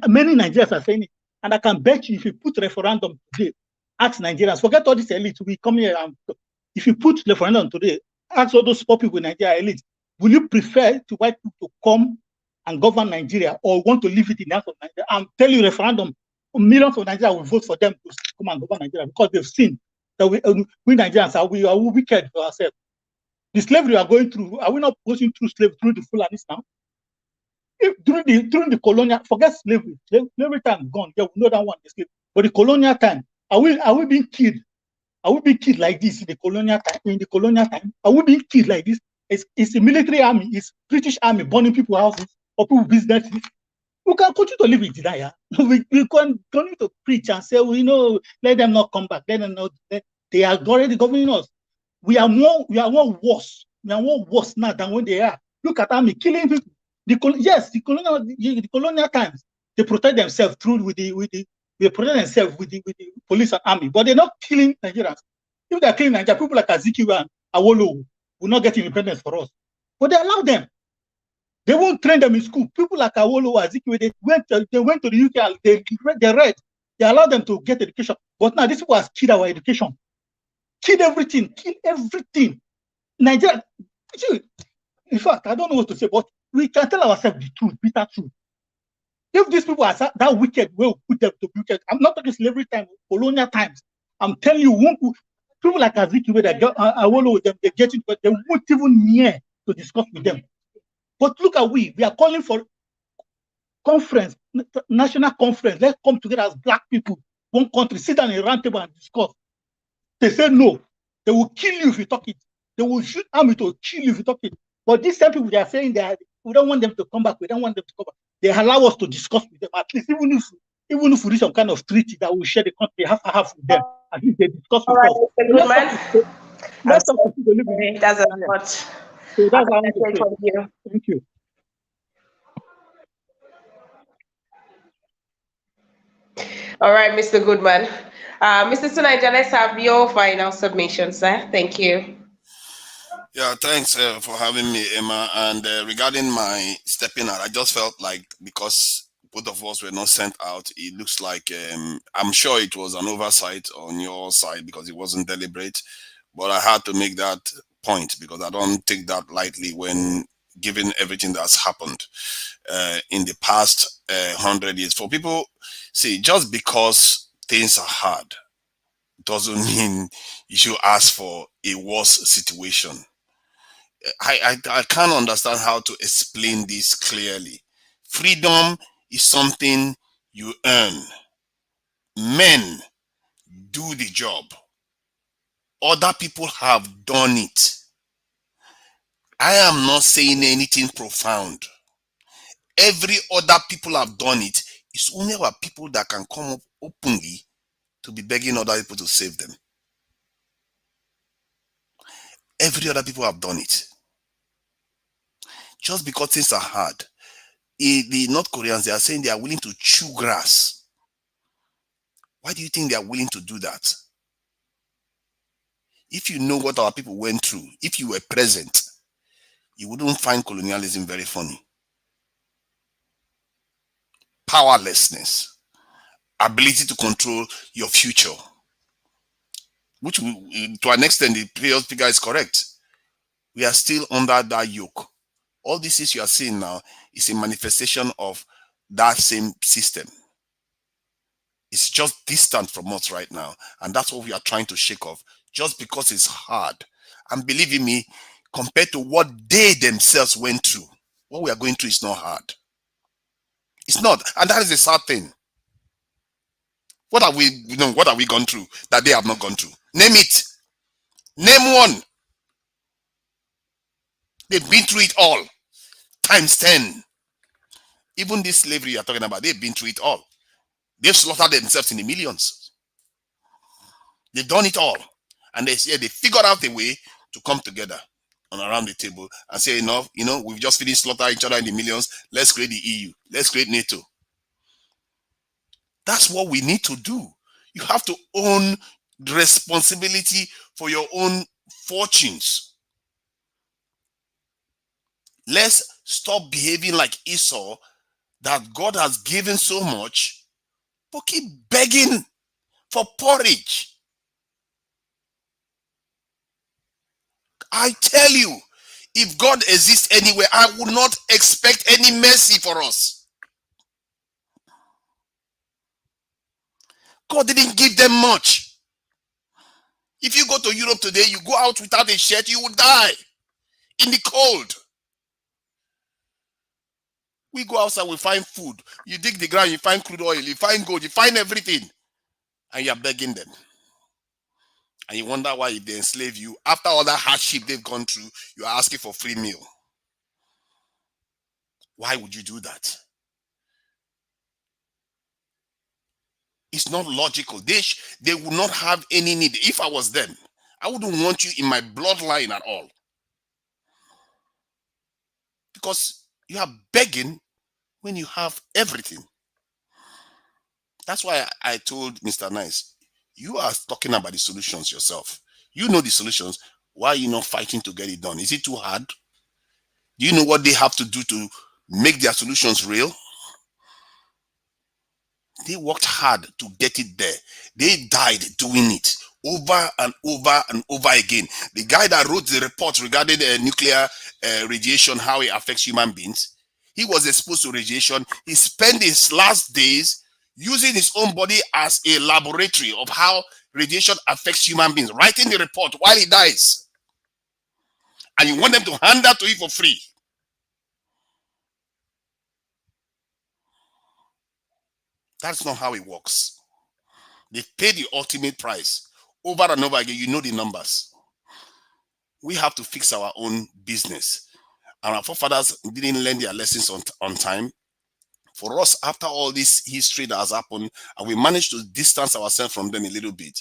Many Nigerians are saying it. And I can bet you, if you put referendum today, ask Nigerians, forget all this elite, we come here and if you put referendum today, ask all those poor people in Nigeria elite, will you prefer to white people to come and govern Nigeria, or want to leave it in the hands of Nigeria? And tell you, referendum, millions of Nigerians will vote for them to come and govern Nigeria, because they've seen that we Nigerians are wicked for ourselves. The slavery we are going through, are we not going through slavery through the Fulanis now? During the colonial, forget slavery. Slavery time gone. Yeah, we know that one is slavery. But the colonial time, are we being killed? Are we being killed like this in the colonial time? In the colonial time, are we being killed like this? It's a military army, it's British army burning people's houses or people's businesses. We can continue to live in denial. We continue to preach and say, let them not come back. Let them not. They are already governing us. We are more worse. We are more worse now than when they are. Look at army killing people. The colonial times, they protect themselves they protect themselves with the police and army, but they're not killing Nigerians. If they're killing Nigeria, people like Azikiwe and Awolowo will not get independence for us. But they allow them. They won't train them in school. People like Awolowo, Azikiwe, they went to the UK, they read. They allow them to get education. But now these people have killed our education. Killed everything. Killed everything. Nigeria, in fact, I don't know what to say, but we can tell ourselves the truth, bitter truth. If these people are that wicked, we'll put them to be wicked. I'm not talking slavery time, colonial times. I'm telling you, people like Azikiwe that I will know with them, they get it, but they won't even near to discuss with them. But look at we are calling for conference, national conference. Let's come together as black people, one country, sit down in a round table and discuss. They say no. They will kill you if you talk it. They will shoot army to kill you if you talk it. But these same people, they are saying that we don't want them to come back. We don't want them to come back. They allow us to discuss with them, at least even if we reach some kind of treaty that will share the country half with them. At least they discuss with us. Let's talk to people. That's a lot. So that's how I want to say. Thank you. All right, Mr. Goodman. Mr. Tunaja, let's have your final submission, sir. Thank you. Yeah, thanks for having me, Emma. And regarding my stepping out, I just felt like because both of us were not sent out, it looks like I'm sure it was an oversight on your side because it wasn't deliberate. But I had to make that point because I don't take that lightly when given everything that's happened in the past 100 years. For people, see, just because things are hard doesn't mean you should ask for a worse situation. I can't understand how to explain this clearly. Freedom is something you earn. Men do the job. Other people have done it. I am not saying anything profound. Every other people have done it. It's only our people that can come up openly to be begging other people to save them. Every other people have done it. Just because things are hard. The North Koreans, they are saying they are willing to chew grass. Why do you think they are willing to do that? If you know what our people went through, if you were present, you wouldn't find colonialism very funny. Powerlessness, ability to control your future, which to an extent the previous speaker is correct. We are still under that yoke. All this is you are seeing now is a manifestation of that same system. It's just distant from us right now. And that's what we are trying to shake off. Just because it's hard. And believe me, compared to what they themselves went through, what we are going through is not hard. It's not. And that is a sad thing. What have we gone through that they have not gone through? Name it. Name one. They've been through it all. Times 10. Even this slavery you're talking about, they've been through it all. They've slaughtered themselves in the millions. They've done it all. And they figured out a way to come together and around the table and say, enough, we've just finished slaughtering each other in the millions. Let's create the EU. Let's create NATO. That's what we need to do. You have to own the responsibility for your own fortunes. Let's stop behaving like Esau, that God has given so much, but keep begging for porridge. I tell you, if God exists anywhere, I would not expect any mercy for us. God didn't give them much. If you go to Europe today, you go out without a shirt, you will die in the cold. We go outside, we find food. You dig the ground, you find crude oil, you find gold, you find everything. And you are begging them. And you wonder why if they enslave you, after all that hardship they've gone through, you are asking for free meal. Why would you do that? It's not logical. They would not have any need. If I was them, I wouldn't want you in my bloodline at all. Because you are begging when you have everything. That's why I told Mr. Nice, you are talking about the solutions yourself. You know the solutions. Why are you not fighting to get it done? Is it too hard? Do you know what they have to do to make their solutions real? They worked hard to get it there. They died doing it over and over and over again. The guy that wrote the report regarding nuclear radiation, how it affects human beings, he was exposed to radiation. He spent his last days using his own body as a laboratory of how radiation affects human beings, writing the report while he dies. And you want them to hand that to you for free. That's not how it works. They pay the ultimate price over and over again. You know the numbers. We have to fix our own business. And our forefathers didn't learn their lessons on time. For us, after all this history that has happened, and we managed to distance ourselves from them a little bit,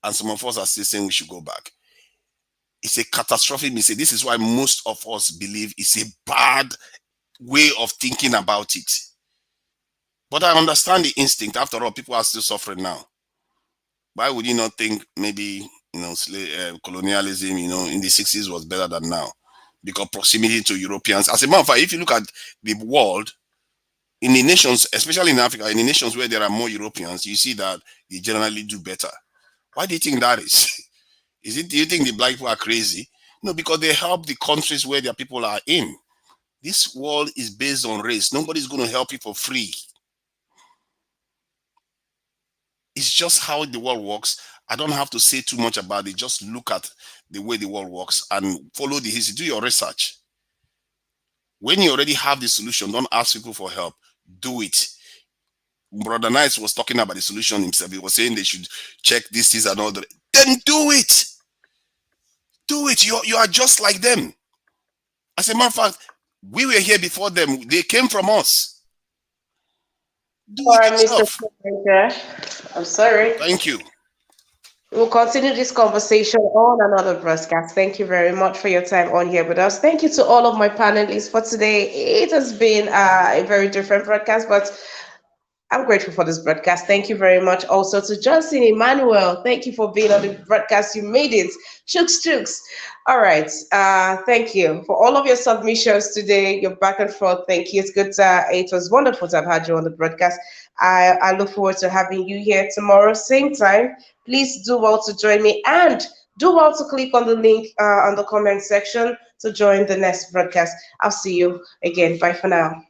and some of us are still saying we should go back. It's a catastrophic mistake. This is why most of us believe it's a bad way of thinking about it. But I understand the instinct. After all, people are still suffering now. Why would you not think maybe, colonialism, in the 60s was better than now? Because proximity to Europeans. As a matter of fact, if you look at the world, in the nations, especially in Africa, in the nations where there are more Europeans, you see that they generally do better. Why do you think that is? Do you think the black people are crazy? No, because they help the countries where their people are in. This world is based on race. Nobody's going to help you for free. It's just how the world works. I don't have to say too much about it. Just look at the way the world works and follow the history. Do your research. When you already have the solution, don't ask people for help. Do it. Brother Nice was talking about the solution himself. He was saying they should check this and all that. Then do it. Do it. You are just like them. As a matter of fact, we were here before them. They came from us. Do it Mr. yourself. I'm sorry. Thank you. We'll continue this conversation on another broadcast. Thank you very much for your time on here with us. Thank you to all of my panelists for today. It has been a very different broadcast, but I'm grateful for this broadcast. Thank you very much. Also to Johnson Emmanuel, thank you for being on the broadcast. You made it. Chooks, chooks. All right. Thank you for all of your submissions today, your back and forth. Thank you. It's good. It was wonderful to have had you on the broadcast. I look forward to having you here tomorrow, same time. Please do well to join me and do well to click on the link on the comment section to join the next broadcast. I'll see you again. Bye for now.